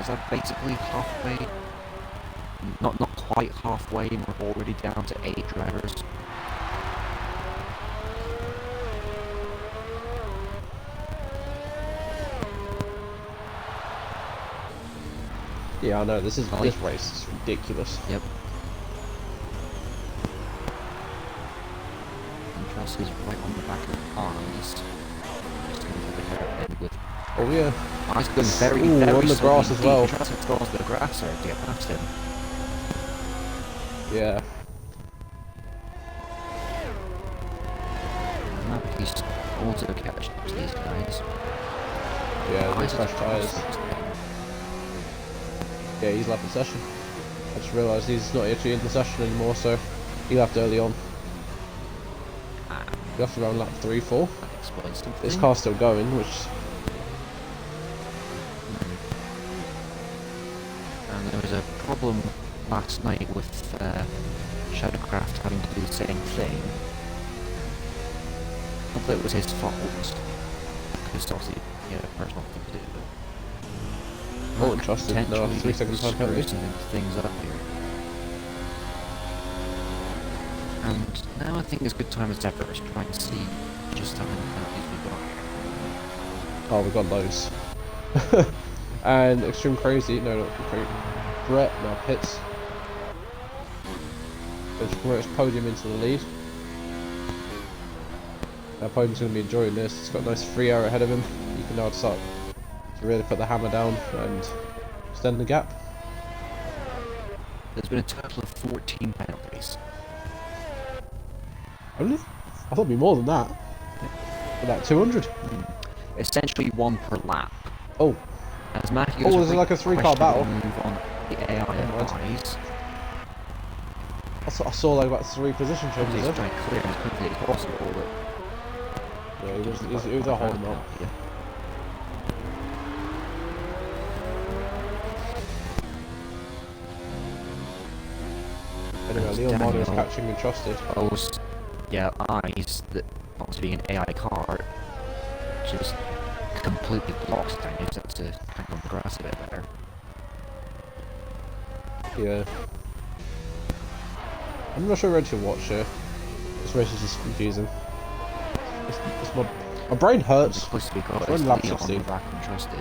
is that basically halfway? Not quite halfway, and we're already down to 8 drivers. Yeah, I know. This race is ridiculous. Yep. And Truss is right on the back of Arms. Just going to the hairpin with. Oh yeah. He's going very, Ooh, very on the grass slowly as well. deep. Truss has crossed the grass there to get past him. Yeah. He's also catching up to these guys. Yeah, Why these is fresh it tyres. crossed? Yeah, he's left the session. I just realised he's not actually in the session anymore, so he left early on. He left around lap 3-4. That explains something. This car's still going, which... And there was a problem last night with Shadowcraft having to do the same thing. Not that it was his fault, because obviously he had a personal thing to do, but... Oh, Entrusted. No, 3 second time penalty. Things up here. And now I think it's a good time as ever to try and see just how many penalties we've got. Oh, we've got loads. And Extreme Crazy, no, not Crazy. Brett now pits. Let's promote his podium into the lead. Now Podium's going to be enjoying this. It's got a nice free air ahead of him. You can now start to really put the hammer down and extend the gap. There's been a total of 14 penalties. Only? I thought it'd be more than that. About 200. Essentially one per lap. Oh. As Matthew Oh, is it like a 3-car battle? Move on the AI advice. I saw like about 3 position changes He's there. trying to clear as quickly as possible, but Yeah, he was a holding up. Yeah. Anyway, Leon Marder is catching and trusted. Yeah, eyes that obviously being an AI car just completely blocks Daniel. Just have to hang on the grass a bit better. Yeah. I'm not sure ready to watch here. This race is just confusing. It's my brain hurts. It's supposed to be got We're in lap 16. back and trusted.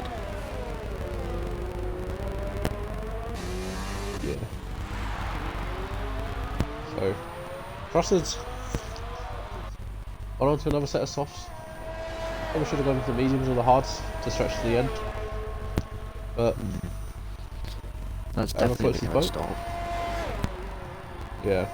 Yeah. So, Trusted's on to another set of softs. Probably should have gone for the mediums or the hards to stretch to the end. But that's definitely a hard stop. Yeah.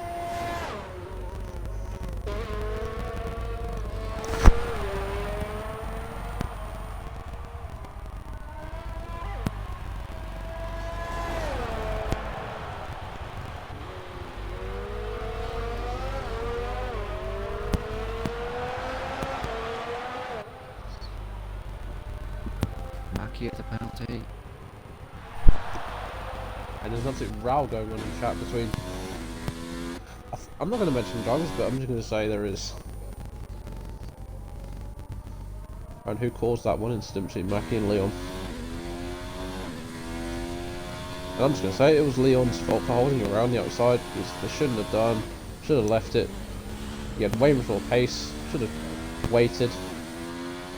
Mackie at the penalty. And there's an absolute row going on in the chat between... I'm not going to mention drivers, but I'm just going to say there is. And who caused that one incident between Mackie and Leon? And I'm just going to say it was Leon's fault for holding it around the outside, because they shouldn't have done, should have left it. He had way more pace, should have waited.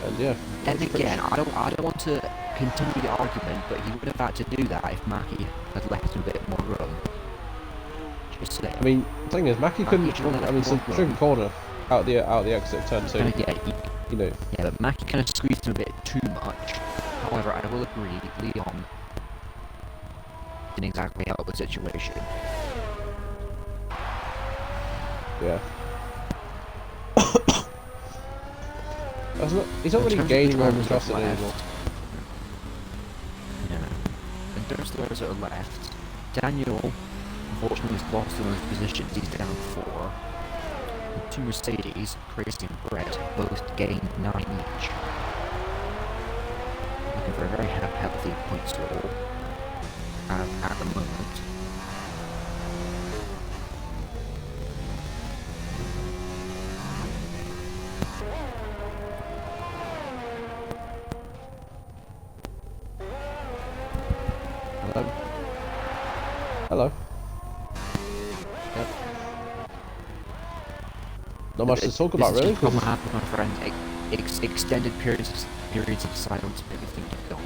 And yeah. And again, I don't want to continue the argument, but he would have had to do that if Mackie had left him a bit more room. Just saying. I mean, the thing is, Mackie couldn't. I mean, it's a tricky corner out the exit of turn 2. Yeah, you know. Yeah, but Mackie kind of squeezed him a bit too much. However, I will agree, Leon didn't exactly help the situation. Yeah. He's not really gaining on trust anymore. Yeah. And there's the others that are left. Daniel, unfortunately, has lost one of his positions. He's down 4. The 2 Mercedes, Crazy and Brett, both gained 9 each. Looking for a very healthy points roll at the moment. Hello. Yep. Not much to talk about, really. This is just happened, my friend. Extended periods of silence, everything to go.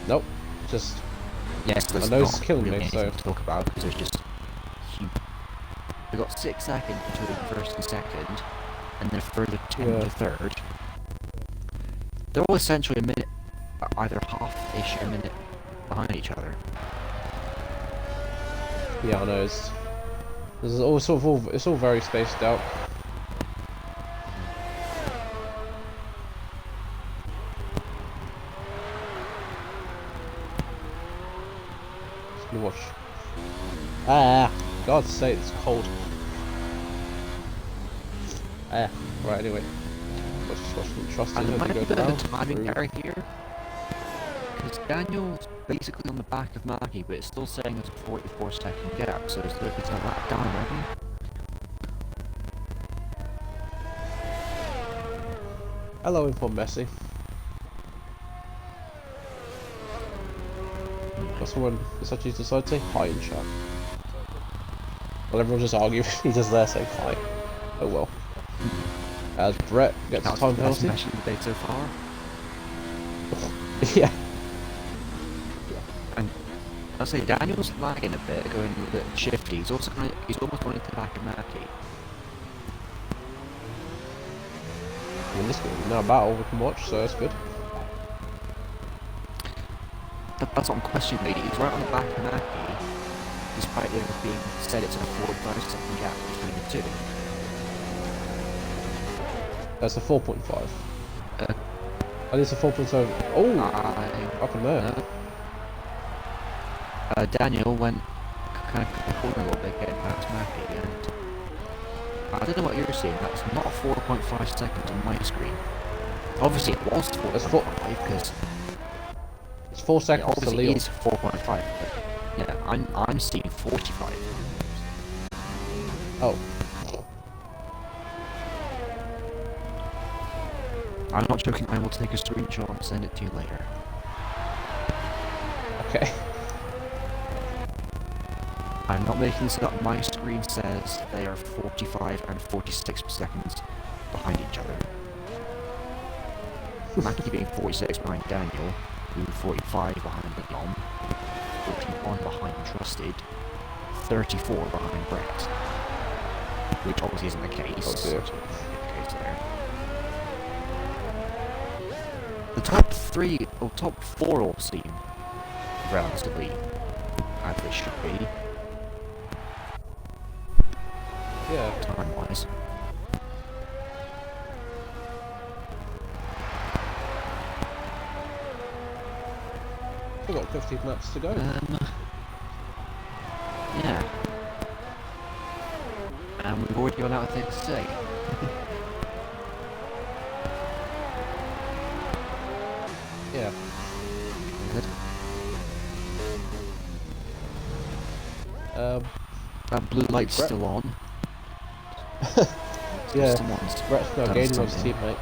Nope. Just. Yes, my nose is killing me, so. To talk about because there's just huge. We got 6 seconds between first and second, and then a further 10 to third. They're all essentially a minute, either half-ish or a minute behind each other. Yeah, I know. It's all sort of it's all very spaced out. Just gonna watch. Ah, God's sake, it's cold. Ah, right. Anyway, let's just watch them trusted And as there they might be go a bit of down. a timing error here, because Daniel's basically on the back of Mackie, but it's still saying there's a 44-second gap, so there's 30 to lap down already. Hello, Inform Messi. Got someone that's actually decided to say hi in chat. Well, everyone just arguing. He's just there saying hi. Oh well. As Brett gets a time penalty. Match of the day so far. Yeah. And I'll say Daniel's lagging a bit, going a bit shifty. He's also he's almost going into back of Mackie. In this game, now battle we can watch, so that's good. That's what I'm questioning. He's right on the back of Mackie, despite there being said it's a 45-second gap between the two. That's a 4.5. And it's a 4.7. Oh, up in there. Daniel went kind of forward a little bit, getting past Mackie, and I don't know what you're seeing. That's not 4.5 seconds on my screen. Obviously, it was 4.5 because it's 4 seconds to Leon. It is 4.5. But yeah, I'm seeing 45. Oh. I'm not joking. I will take a screenshot and send it to you later. Okay. I'm not making this up. My screen says they are 45 and 46 seconds behind each other. Mackie being 46 behind Daniel, who 45 behind Leon, 41 behind Trusted, 34 behind Brett. Which obviously isn't the case. Oh dear. The top 3 or top 4 all seem relatively as they should be. Yeah. Time-wise. We've got 15 laps to go. Yeah. And we've already run out of things to say. Yeah. Good. That blue light's Brett. still on. Yeah. Someone's Brett's now done gaining on his something. teammate.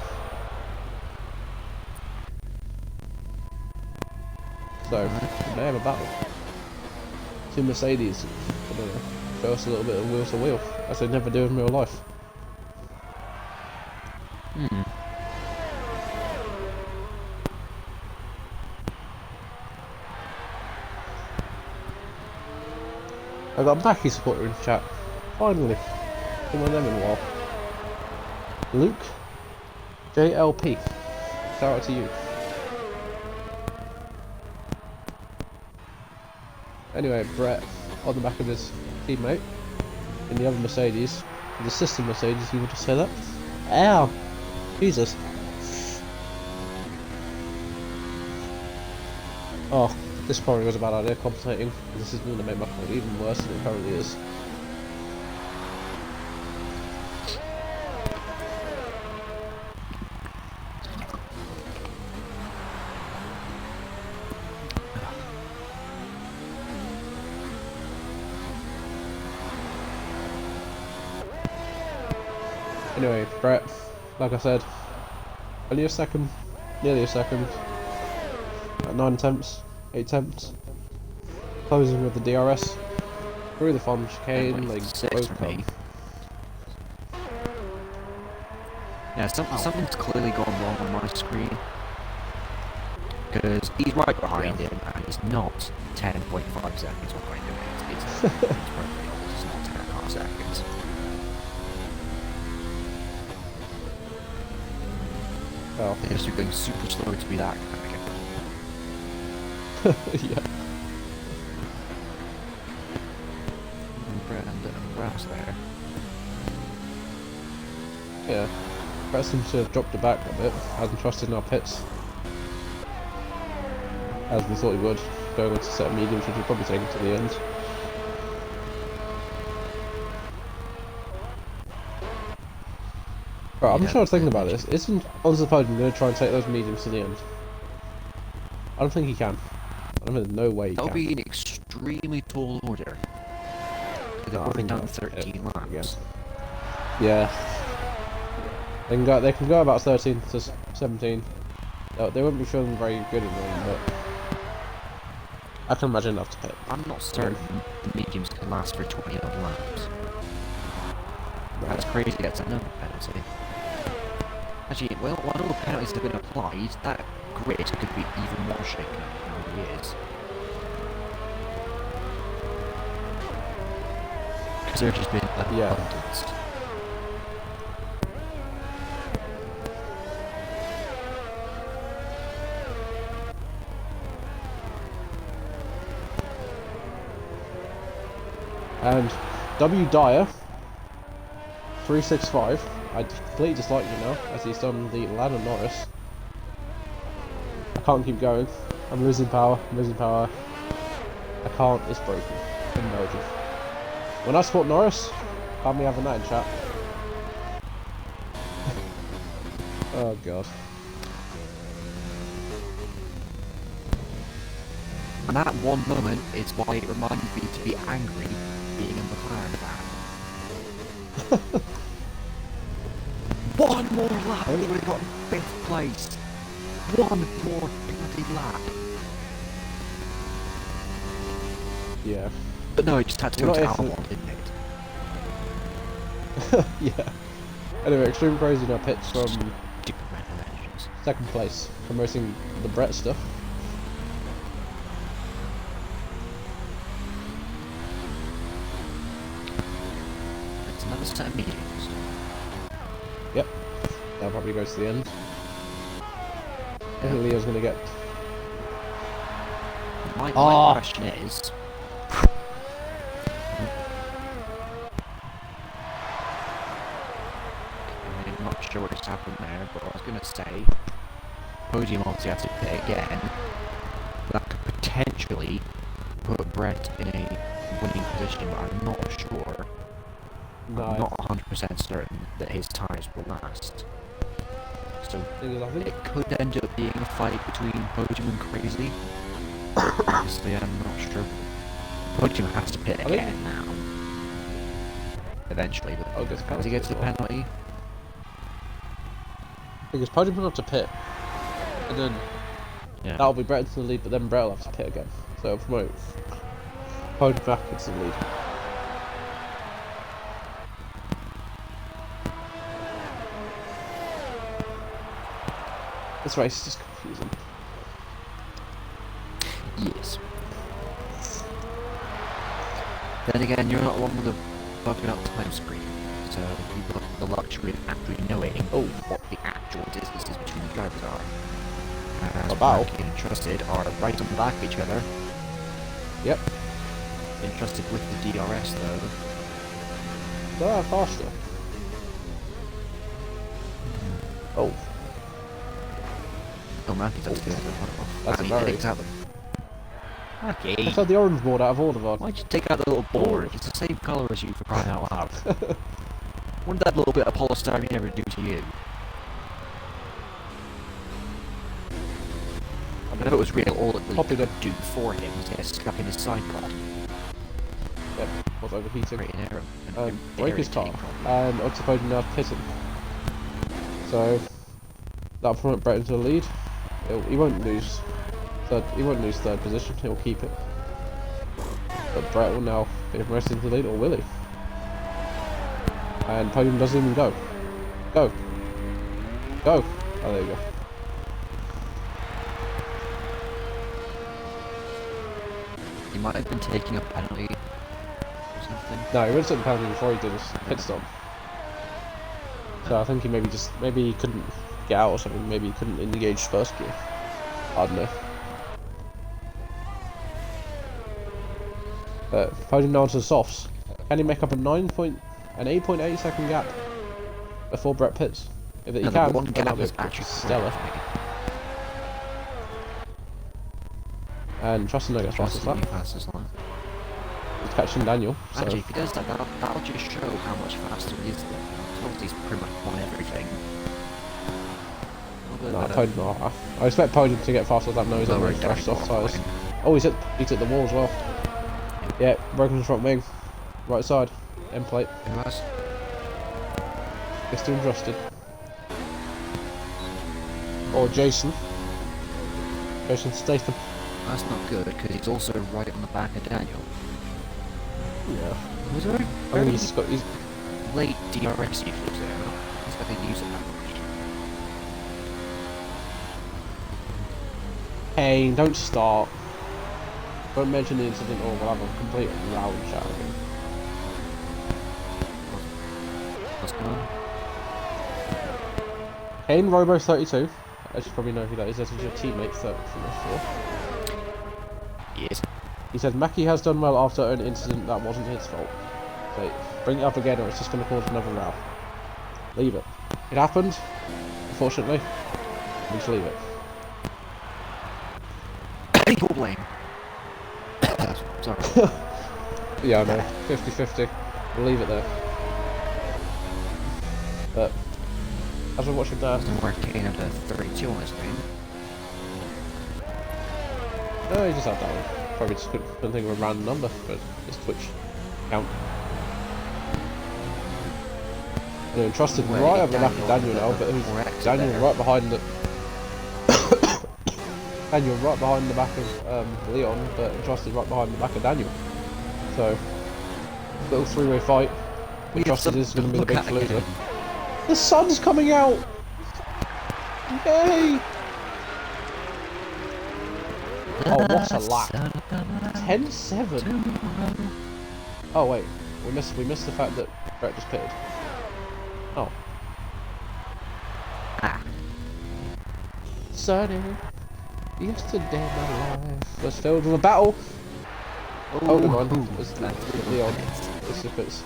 So, we may have a battle. Two Mercedes, I don't know, show us a little bit of wheel to wheel, as they never do in real life. I got a Mackie supporter in chat. Finally. Been on them in a while. Luke JLP. Shout out to you. Anyway, Brett on the back of his teammate in the other Mercedes, the sister Mercedes, you would just say that. Ow! Jesus. Oh, this probably was a bad idea, commentating. This is going to make my point even worse than it currently is. Anyway, Brett, like I said, only a second, nearly a second, at 9 attempts, 8 attempts, closing with the DRS, through the farm chicane, like both come. Yeah, something's clearly gone wrong on my screen. Because he's right behind him, and he's not 10.5 seconds behind him. It's not 10.5 seconds. Oh. They're just going super slow to be that kind of Yeah. And Brass there. Yeah. Brett seems to have dropped it back a bit, hasn't trusted in our pits. As we thought he would, going on to set mediums, which we'll probably take him to the end. Right, I'm sure I was thinking about this. Isn't On's the podium going to try and take those mediums to the end? I don't think he can. I don't think there's no way he That'll can. be an extremely tall order. They've already done 13 laps. Yeah. They can go about 13 to 17. They won't be feeling very good at the moment, but I can imagine enough to pit. I'm not certain the mediums can last for 20 odd laps. That's crazy, that's another penalty. Actually, well, while all the penalties have been applied, that grid could be even more shaken up than it already is. Because there's just been abundance. And W Dyer 365. I completely dislike you now, as he's done the Lando Norris. I can't keep going. I'm losing power. I'm losing power. I can't. It's broken. In Belgium. When I support Norris, can't be having that in chat. Oh god. And that one moment is why it reminded me to be angry being in McLaren van. One more lap and they would have got 5th place. One more bloody lap. Yeah. But no, it just had to go to Albon, didn't it? Yeah. Anyway, Extreme Crazy now pits from Stupid random engines. 2nd place, promoting the Brett stuff. It's another set of mediums. Yep. That'll probably go to the end. I think Leo's gonna get... My question is... I'm not sure what just happened there, but I was gonna say... Podium obviously has to pit again. That could potentially put Brett in a winning position, but I'm not sure. No, I'm not 100% certain that his tyres will last. So it could end up being a fight between Podium and Crazy. Obviously, I'm not sure. Podium has to pit again now. Eventually, but as he gets the penalty. Because Podium will have to pit, and then that'll be Brett into the lead, but then Brett will have to pit again. So it'll promote Podium back into the lead. This race is just confusing. Yes. Then again, you're not one with a bugging up time screen, so you've got the luxury of actually knowing what the actual distances between the drivers are. Whereas Marky and Trusted are right on the back of each other. Yep. Entrusted with the DRS though. They are faster. Oh. Oh, Marky's up to the That's a very... Marky! I had the orange board out of order, Vod. Why'd you take out the little board? It's the same colour as you, for crying out loud. What did that little bit of polystyrene ever do to you? I mean, if it was real, all it really could do for him was get stuck in his side pod. Yep, was overheating. Great an arrow. Break his car, and Octopode now pitting. So that'll promote Brett into the lead. He won't lose third. He won't lose third position. He'll keep it. But Brett will now be promoted into the lead, or will he? And Podium doesn't even go. Go. Go. Oh, there you go. He might have been taking a penalty or something. No, he would have taken a penalty before he did his pit stop. So I think he maybe he couldn't get out or something. Maybe he couldn't engage first gear. I don't know. Podium now to the softs. Can he make up an 8.8 second gap before Brett pits? If he can, then that'll be stellar. And Trustin no gets fastest lap. He's catching Daniel. So. Actually, if he does that, that'll just show how much faster he is. He's pretty much won everything. No, Podium. I expect Podium to get faster lap. No, he's on very fresh soft tyres. Oh, he's hit the wall as well. Yeah, broken his front wing. Right side. End plate. Gets too entrusted. Or Jason. Jason Statham. That's not good, because he's also right on the back of Daniel. Yeah. Was there a I very mean, he's late DRS usage there? That's why they use it that much. Kane, don't start. Don't mention the incident or we'll have a complete row chat again. What's going on? Kane Robo 32. I should probably know who that is. That's your teammate from before. Yes. He said Mackie has done well after an incident that wasn't his fault. So bring it up again or it's just going to cause another row. Leave it. It happened. Unfortunately, we just leave it. Equal blame. Sorry. Yeah, I know. 50-50. We'll leave it there. But as we're watching that, Doesn't work Kane out of 32 on his screen. no, he just had that one. Probably just couldn't think of a random number for his Twitch account. Anyway, trusted right up the back of Daniel now, but who's Daniel right behind the Daniel right behind the back of Leon, but trusted right behind the back of Daniel. So little three-way fight. Trusted is going to be the big loser. The sun's coming out! Yay! Oh, what a lap! 10-7. Oh wait, we missed the fact that Brett just pitted. Oh. Ah. Sunny, yesterday my life was filled with a battle. Oh, never mind. It's Leon. Let's see if it's.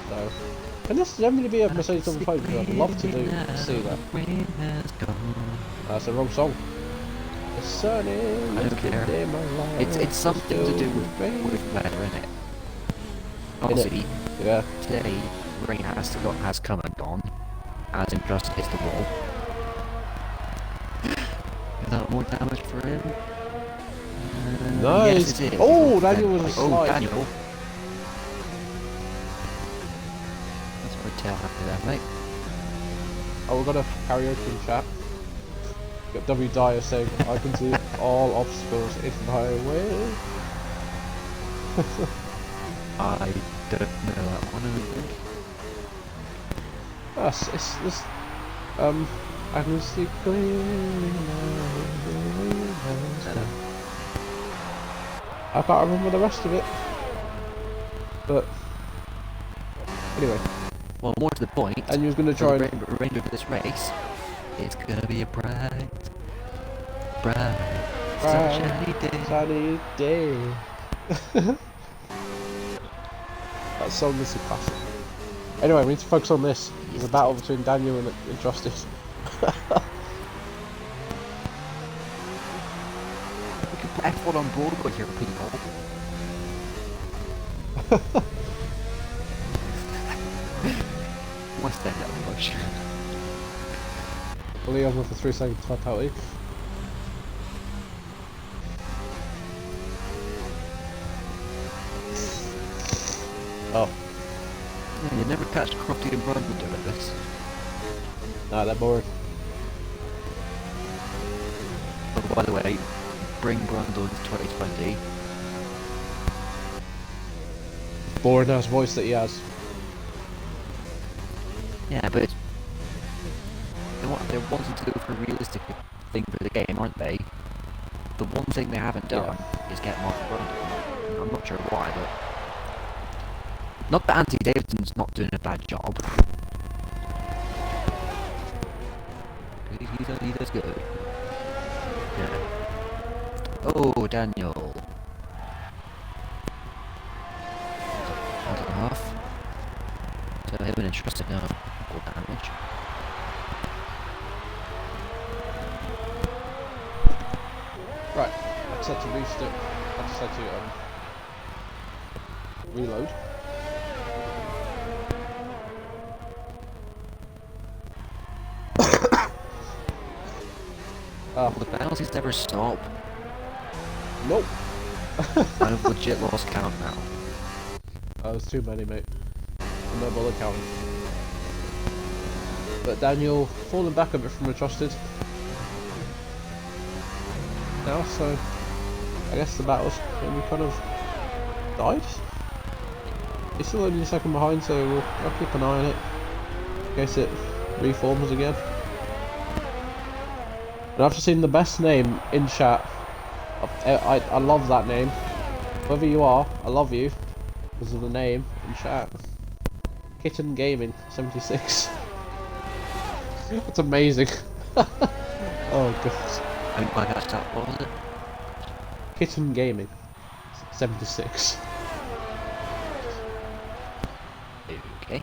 So, can this generally be a Mercedes on the phone? Because I'd love to see that. That's the wrong song. It's sunny, I don't care. yesterday my life. It's something to do with weather, innit? Obviously, Yeah. today rain has come and gone, as in just hits the wall. Without more damage for him. Nice. Yes, it is. Oh, Daniel was a Oh, slide. Daniel. That's what I tell after that, mate. Oh, we've got a karaoke in chat. Got W Dyer saying, I can see all obstacles in my way. I don't know that one, I don't think. It's I can see clearly now. I can't remember the rest of it. But anyway. Well, more to the point, And you was gonna try the and remainder of this race, it's gonna be a bright, sunshiny day. sunny day. That song is a classic. Anyway, we need to focus on this. There's a battle between Daniel and Justice. We can put F1 on board with here, people. What's that little push? Leon with the 3-second time penalty. Oh. Yeah, you never catch Crofty and Brundle doing this. Nah, they're boring. Oh, by the way, bring Brundle into 2020. Boring ass voice that he has. Yeah, but they're wanting to go for a realistic thing for the game, aren't they? The one thing they haven't done is get Mark Brundle. I'm not sure why, but not that Anthony Davidson's not doing a bad job. He does good. Yeah. Oh, Daniel. 1.5. So him and entrusted now. Equal damage. Right, I just had to restart. I just had to reload. Will the penalties never stop? Nope. I've legit lost count now. Oh, there's too many, mate. I'm not bother counting. But Daniel falling back a bit from adjusted now, so I guess the battle's kind of died. He's still only a second behind, so I'll keep an eye on it in case it reforms again. And I've just seen the best name in chat. I love that name. Whoever you are, I love you because of the name in chat. Kitten Gaming 76. That's amazing. Oh god. I mean, I got that. What was it? Kitten Gaming 76. Okay.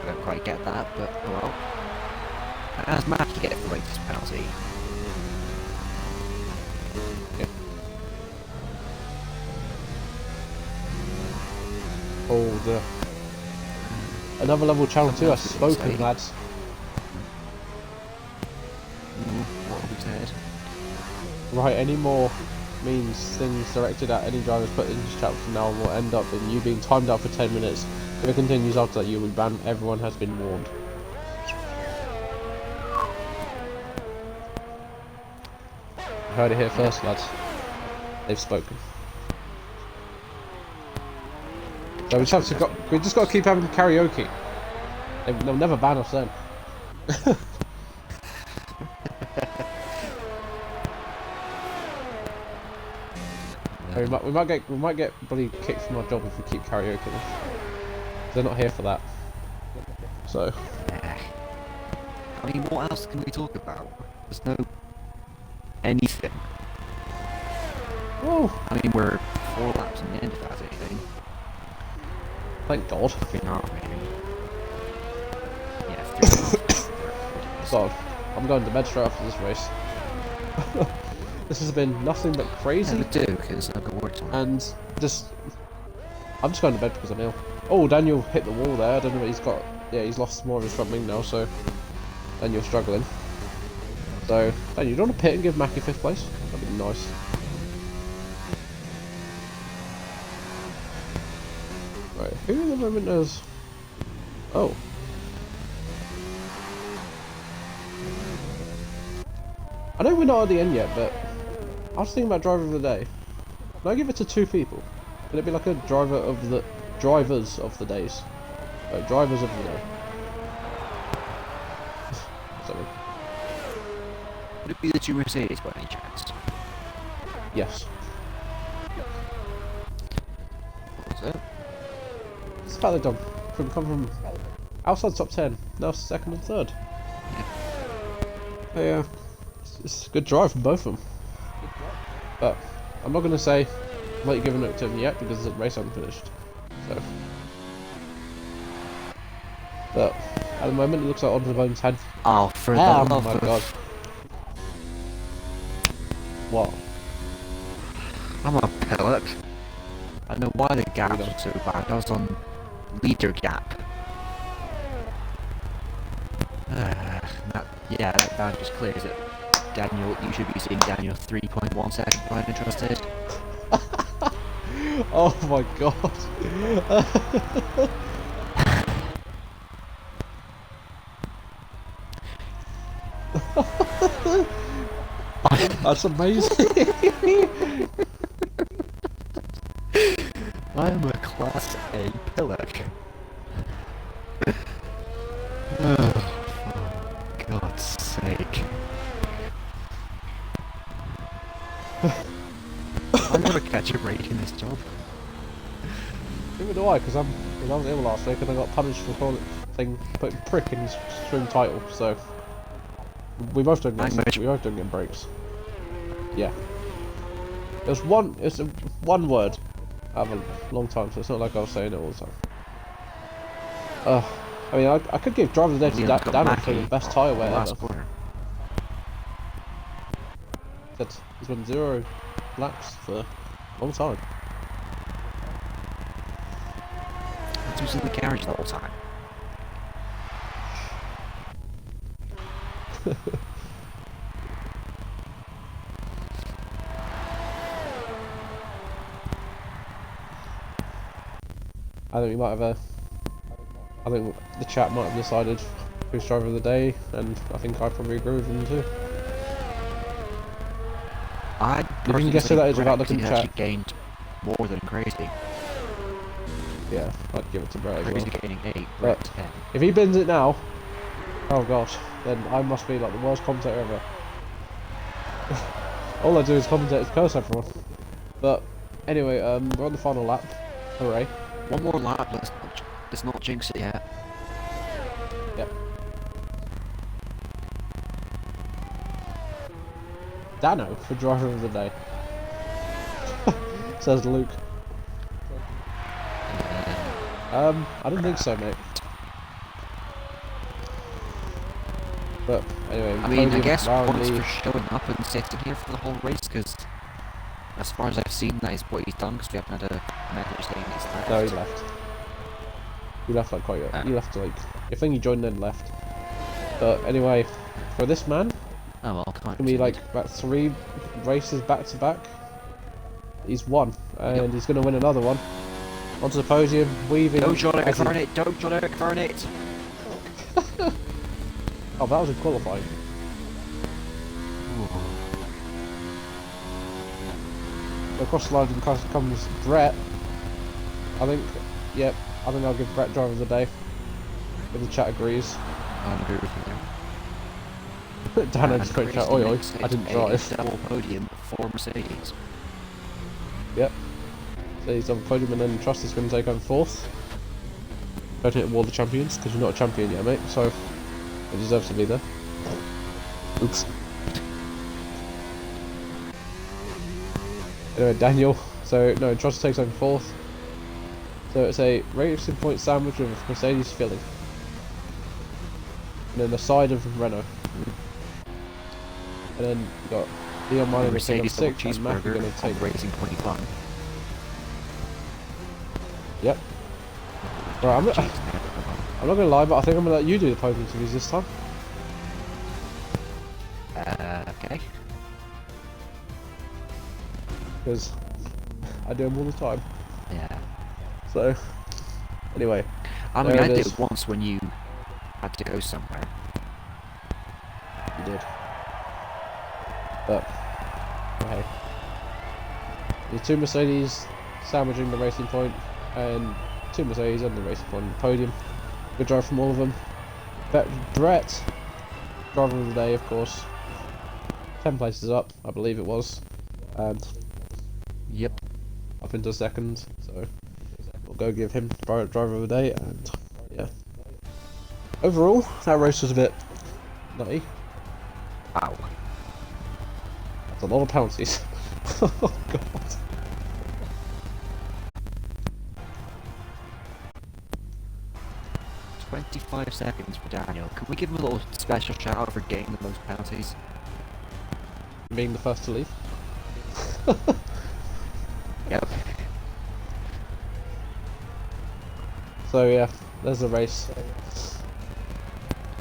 I don't quite get that, but oh well. How does Marky get the latest penalty? Yeah. Oh, the Anotherlevel Channel 2 has spoken, lads. What have we said? Right, any more means things directed at any drivers put in this chat from now on will end up in you being timed out for 10 minutes. If it continues after that, you will be banned. Everyone has been warned. You heard it here first, lads. They've spoken. So we just got to keep having karaoke. They'll never ban us then. We might get bloody kicked from our job if we keep karaoke. They're not here for that. So. I mean, what else can we talk about? There's no anything. Oh. I mean, we're 4 laps in the end if that's anything. Thank God. We're not, maybe. Yeah, 3 laps. God, I'm going to bed straight after this race. This has been nothing but crazy. Yeah, we do, because I've got work tomorrow. And I'm just going to bed because I'm ill. Oh, Daniel hit the wall there. I don't know what he's got. Yeah, he's lost more of his front wing now, so Daniel's struggling. So, Daniel, you don't want to pit and give Mackie 5th place? That'd be nice. Right, who in the moment knows? Oh. I know we're not at the end yet, but I was thinking about driver of the day. Can I give it to 2 people? Can it be like a drivers of the days? Drivers of the day. Sorry. Would it be the 2 Mercedes by any chance? Yes. What's it? It's the fact they've done come from outside top 10, now 2nd and 3rd. So yeah, it's a good drive from both of them. But I'm not going to say I'm not giving it to them yet because the race hasn't finished. So, but at the moment it looks like Oliver Bone's had. Oh, for the oh love my of... God! What? I'm a pillock. I don't know why the gap was so bad. I was on leader gap. That just clears it. Daniel, you should be seeing Daniel 3.1 seconds behind interested. Oh my God! That's amazing! I am a Class A pillock. Oh, for God's sake. I'll never catch a break in this job. Neither do I, because I was ill last week and I got punished for putting prick in his swim title, so we both don't get breaks. Yeah. It's one word out of a long time, so it's not like I was saying it all the time. I mean, I could give driver of the day to Daniel for the best tyre wear ever. He's been 0 laps for a long time. I was in the carriage the whole time. I think we might have I think the chat might have decided who's driver of the day, and I think I probably agree with them too. I'd If you can guess who that is without looking he's at the actually chat. gained more than Crazy. Yeah, I'd give it to Brett as well. Crazy gaining 8, But Brett 10. if he bins it now, oh gosh, then I must be like the worst commentator ever. All I do is commentate is curse everyone. But anyway, we're on the final lap. Hooray. One more lap, let's not jinx it yet. Yep. Dano for driver of the day. Says Luke. I don't think so, mate. But anyway, I mean, I guess round points the... for showing up and sitting here for the whole race, because as far as I've seen, that is what he's done, because we haven't had a message saying he's left. No, he left. He left like quite... He left like... I think he joined then left. But anyway, for this man, Oh well, can't it's gonna be like about 3 races back to back. He's won, and he's gonna win another one. Onto the podium, weaving... Don't John Eric Varnate! Don't John Eric Varnate! Oh, that was in qualifying. Across the line comes Brett. I think, yep, I think I'll give Brett driver of the day. If the chat agrees. I'm agree with you. Dan just quick chat, oi oi, I didn't drive. Double podium for Mercedes. Yep. So he's on the podium, and then Trust is going to take over 4th. Don't hit War of the Champions, because you're not a champion yet, mate, so it deserves to be there. Oops. Anyway, Daniel. So, no, Trust takes over 4th. So it's a racing point sandwich with Mercedes filling. And then the side of Renault. And then you got Leon Minor Mercedes on 6 and Mac are going to take Racing Point 1. Yep. Right, I'm not going to lie, but I think I'm going to let you do the podium interviews this time. Okay. Because I do them all the time. Yeah. So, anyway. I mean, I did it once when you had to go somewhere. You did. But, okay. The 2 Mercedes sandwiching the racing point, and 2 Mercedes on the racing point on the podium. Good drive from all of them. Brett, driver of the day, of course. 10 places up, I believe it was. And Yep. up into 2nd, so we'll go give him driver of the day, and yeah. Overall, that race was a bit nutty. Wow. That's a lot of penalties. Oh god. "25 seconds for Daniel. Can we give him a little special shout out for getting the most penalties?" Being the first to leave. Yep. So yeah, there's the race.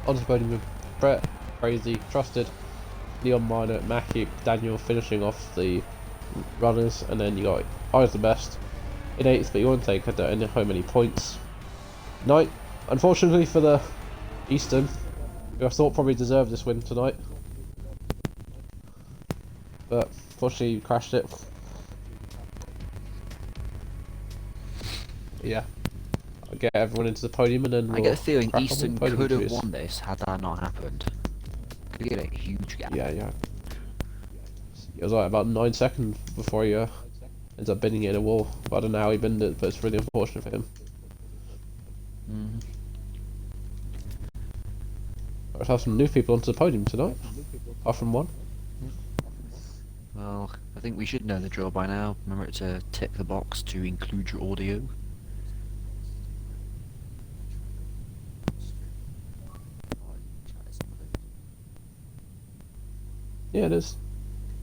On the podium with Brett, Crazy, Trusted, Leon Minor, Mackie, Daniel finishing off the runners, and then you got I was the best in 8th, but you won't take home any points. 9th, unfortunately for the Eastern, who I thought probably deserved this win tonight, but unfortunately you crashed it. Yeah. I'll get everyone into the podium, and then I get a feeling crack on Easton with the podium could have interviews. won this had that not happened. Could get a huge gap. Yeah. It was like about 9 seconds before he ends up bending it in a wall. But I don't know how he bended it, but it's really unfortunate for him. Let's have some new people onto the podium tonight. Apart from one. Well, I think we should know the drill by now. Remember to tick the box to include your audio. Yeah, it is.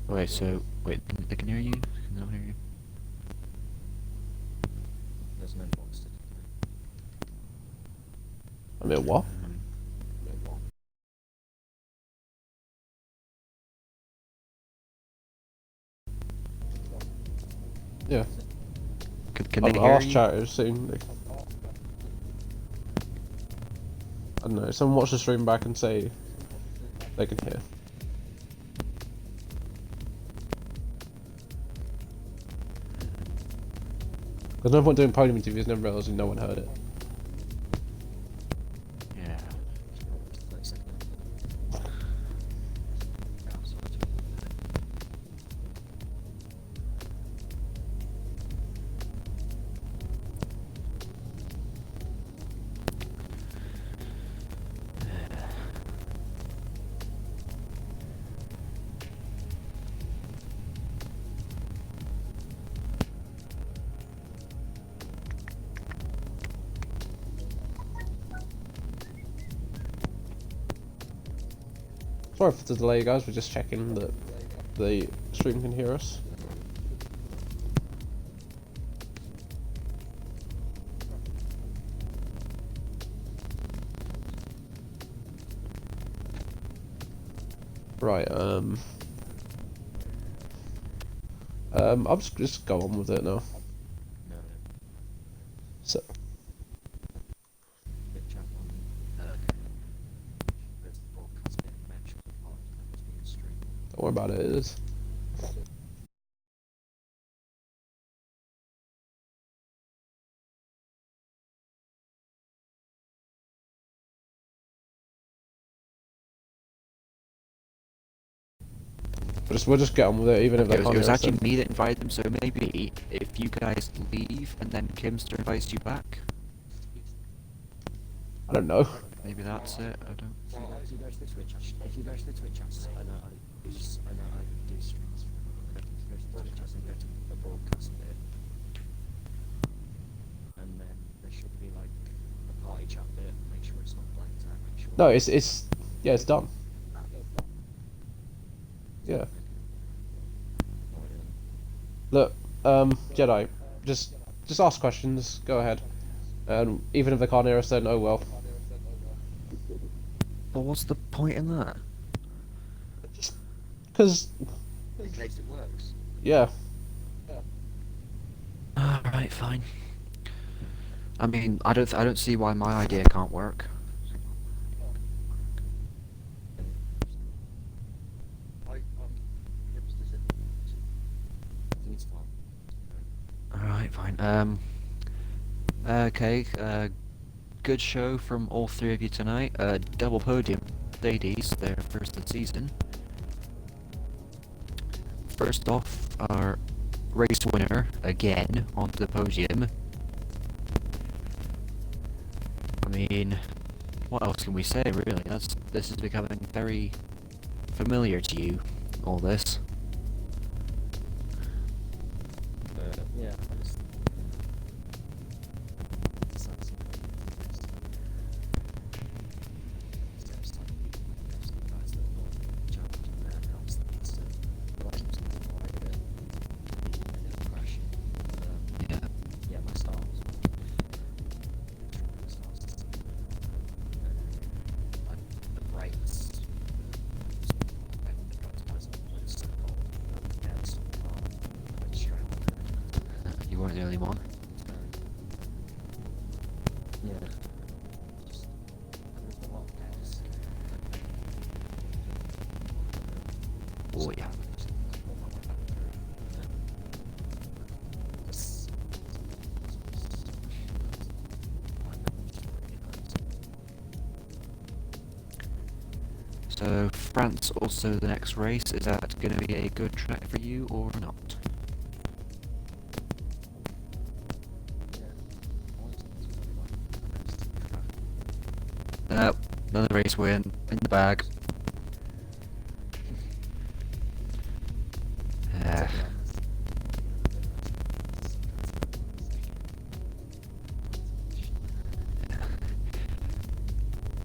Okay, so wait, they can hear you? Can they not hear you? There's no box to I mean, what? Yeah. Can they I'll hear ask you? chat soon. I don't know, someone watch the stream back and say they can hear. There's no point doing podium interviews, never realising no one heard it. Yeah. 30 seconds. Sorry for the delay, guys. We're just checking that the stream can hear us. Right. I'll just go on with it now. No. So, Bit chat on there's the broadcast bit mentioned on the stream. don't worry about it. It is. We'll just get on with it, even if they It can't was hear us actually then. me that invited them, so maybe if you guys leave and then Kimster invites you back, I don't know. maybe that's it. I don't. If you go to the Twitch, if you go to the Twitch chats, I know I do streams. If you go to the Twitch chats and go to the broadcast bit, and then there should be like a party chat bit. Make sure it's not blanked out. Make sure. No, it's yeah, it's done. Yeah. Look, Jedi, just ask questions. Go ahead. And even if they can't hear us, then oh well. Well, what's the point in that? Because In case it works. yeah, Alright, fine. I mean, I don't see why my idea can't work. It's fine. Alright, fine. Okay, good show from all three of you tonight. Double podium, ladies, their first of the season. First off, our race winner, again, onto the podium. I mean, what else can we say, really? This is becoming very familiar to you, all this. Yeah, I just. Yeah. Yeah, my start was the brakes. You weren't the only one. Yeah. Just, there's a lot of gas. Oh yeah. So France also the next race. Is that going to be a good track for you or not? Nope, another race win in the bag.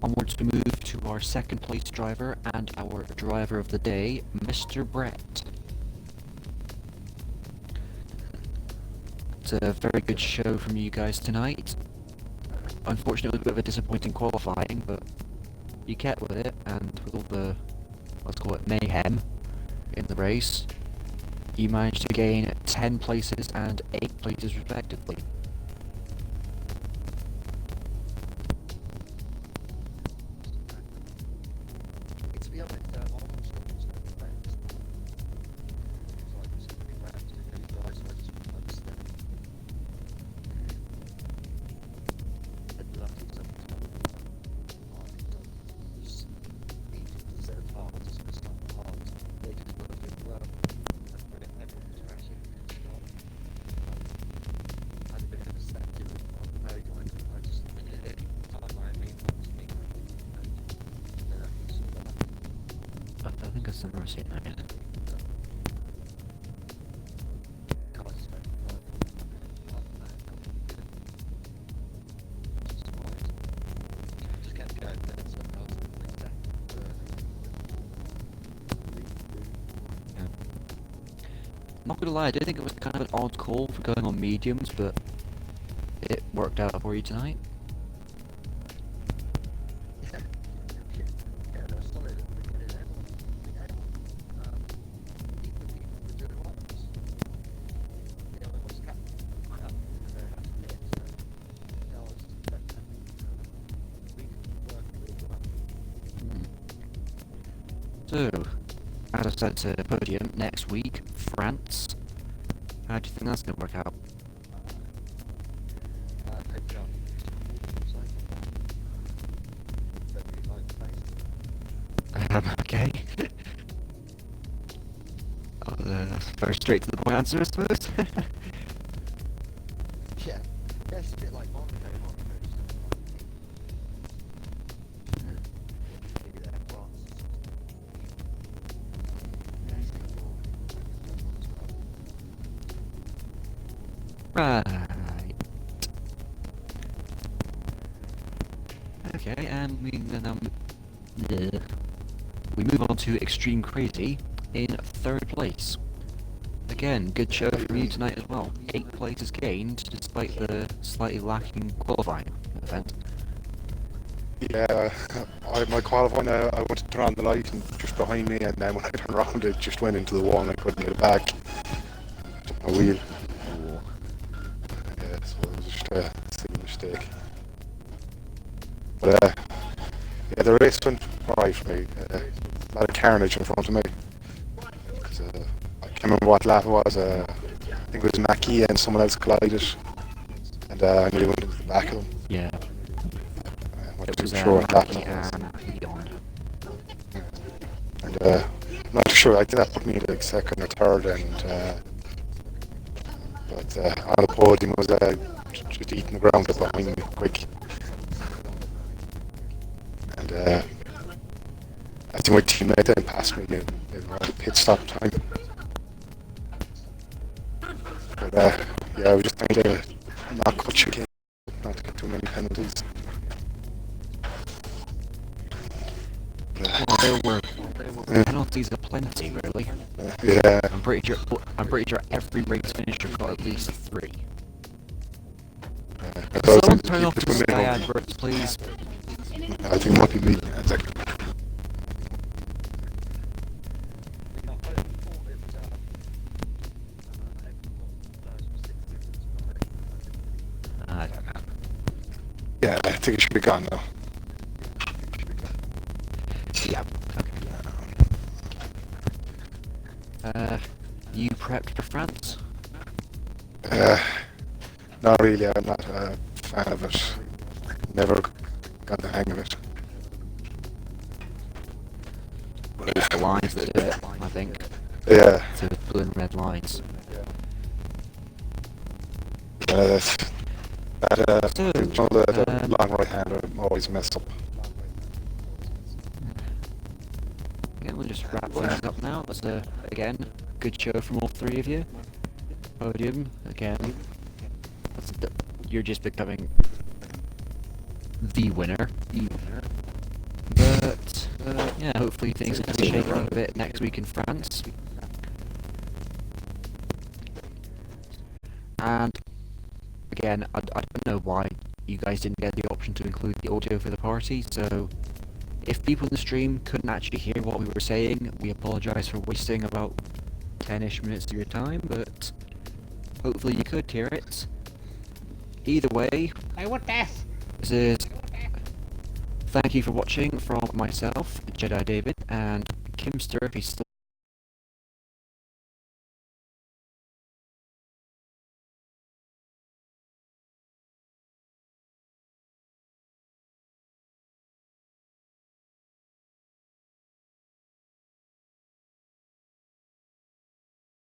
Onwards we move to our second place driver and our driver of the day, Mr. Brett. It's a very good show from you guys tonight. Unfortunately, it was a bit of a disappointing qualifying, but you kept with it, and with all the, let's call it mayhem, in the race, you managed to gain 10 places and 8 places respectively. Christ, I've never seen that yet. Just kept going, then so I was Yeah. Not gonna lie, I did think it was kind of an odd call for going on mediums, but it worked out for you tonight. yeah, no, solid at the beginning there. People were doing well. Yeah, I was kept quite up and very happy with it. So, yeah, I was expecting we could work really well. So, as I said to the podium, next week, France. How do you think that's going to work out? Take it up. So, February 9th place. Okay. Very straight to the point answer, I suppose. Yeah, yeah, it's a bit like Monaco. Monaco's maybe their France. Right. Okay, and we move on to Extreme Crazy in 3rd place. Again, good show from you tonight as well. 8 places gained despite the slightly lacking qualifying event. Yeah, my qualifying, I wanted to turn on the light and just behind me, and then when I turned around, it just went into the wall and I couldn't get it back. Took my wheel. Yeah, so it was just a silly mistake. But yeah, the race went alright for me. A lot of carnage in front of me. I can't remember what lap it was. I think it was Mackie and someone else collided, and I nearly went into the back of them. Yeah, I'm not it too was sure what lap Mackie it was. and Leon. And I'm not sure. I think that put me in like 2nd or 3rd, and but on the podium was just eating the ground behind me quick. And I think my teammate then passed me in pit stop time. But yeah, I was just trying to not cut you in, not to get too many penalties. Well, there were penalties aplenty, really. Yeah, I'm pretty sure every race finisher got at least 3. I Could thought someone it turn off was the Sky minimum. adverts, please? I think it might be me. It's like, I don't know. yeah, I think it should be gone now. Yeah. Okay. You prepped for France? Not really. I'm not a fan of it. Never got the hang of it. It's the lines that do it, I think. Yeah, So the blue and red lines. that So, the long right hander always mess up. yeah, we'll just wrap things up now. That's again, good show from all 3 of you. Podium, again. You're just becoming the winner. But, yeah, hopefully things will shake up a bit next week in France. And, again, I don't know why you guys didn't get the option to include the audio for the party, so if people in the stream couldn't actually hear what we were saying, we apologise for wasting about 10-ish minutes of your time, but hopefully you could hear it. Either way, this is thank you for watching from myself, Jedi David, and Kimster if he's still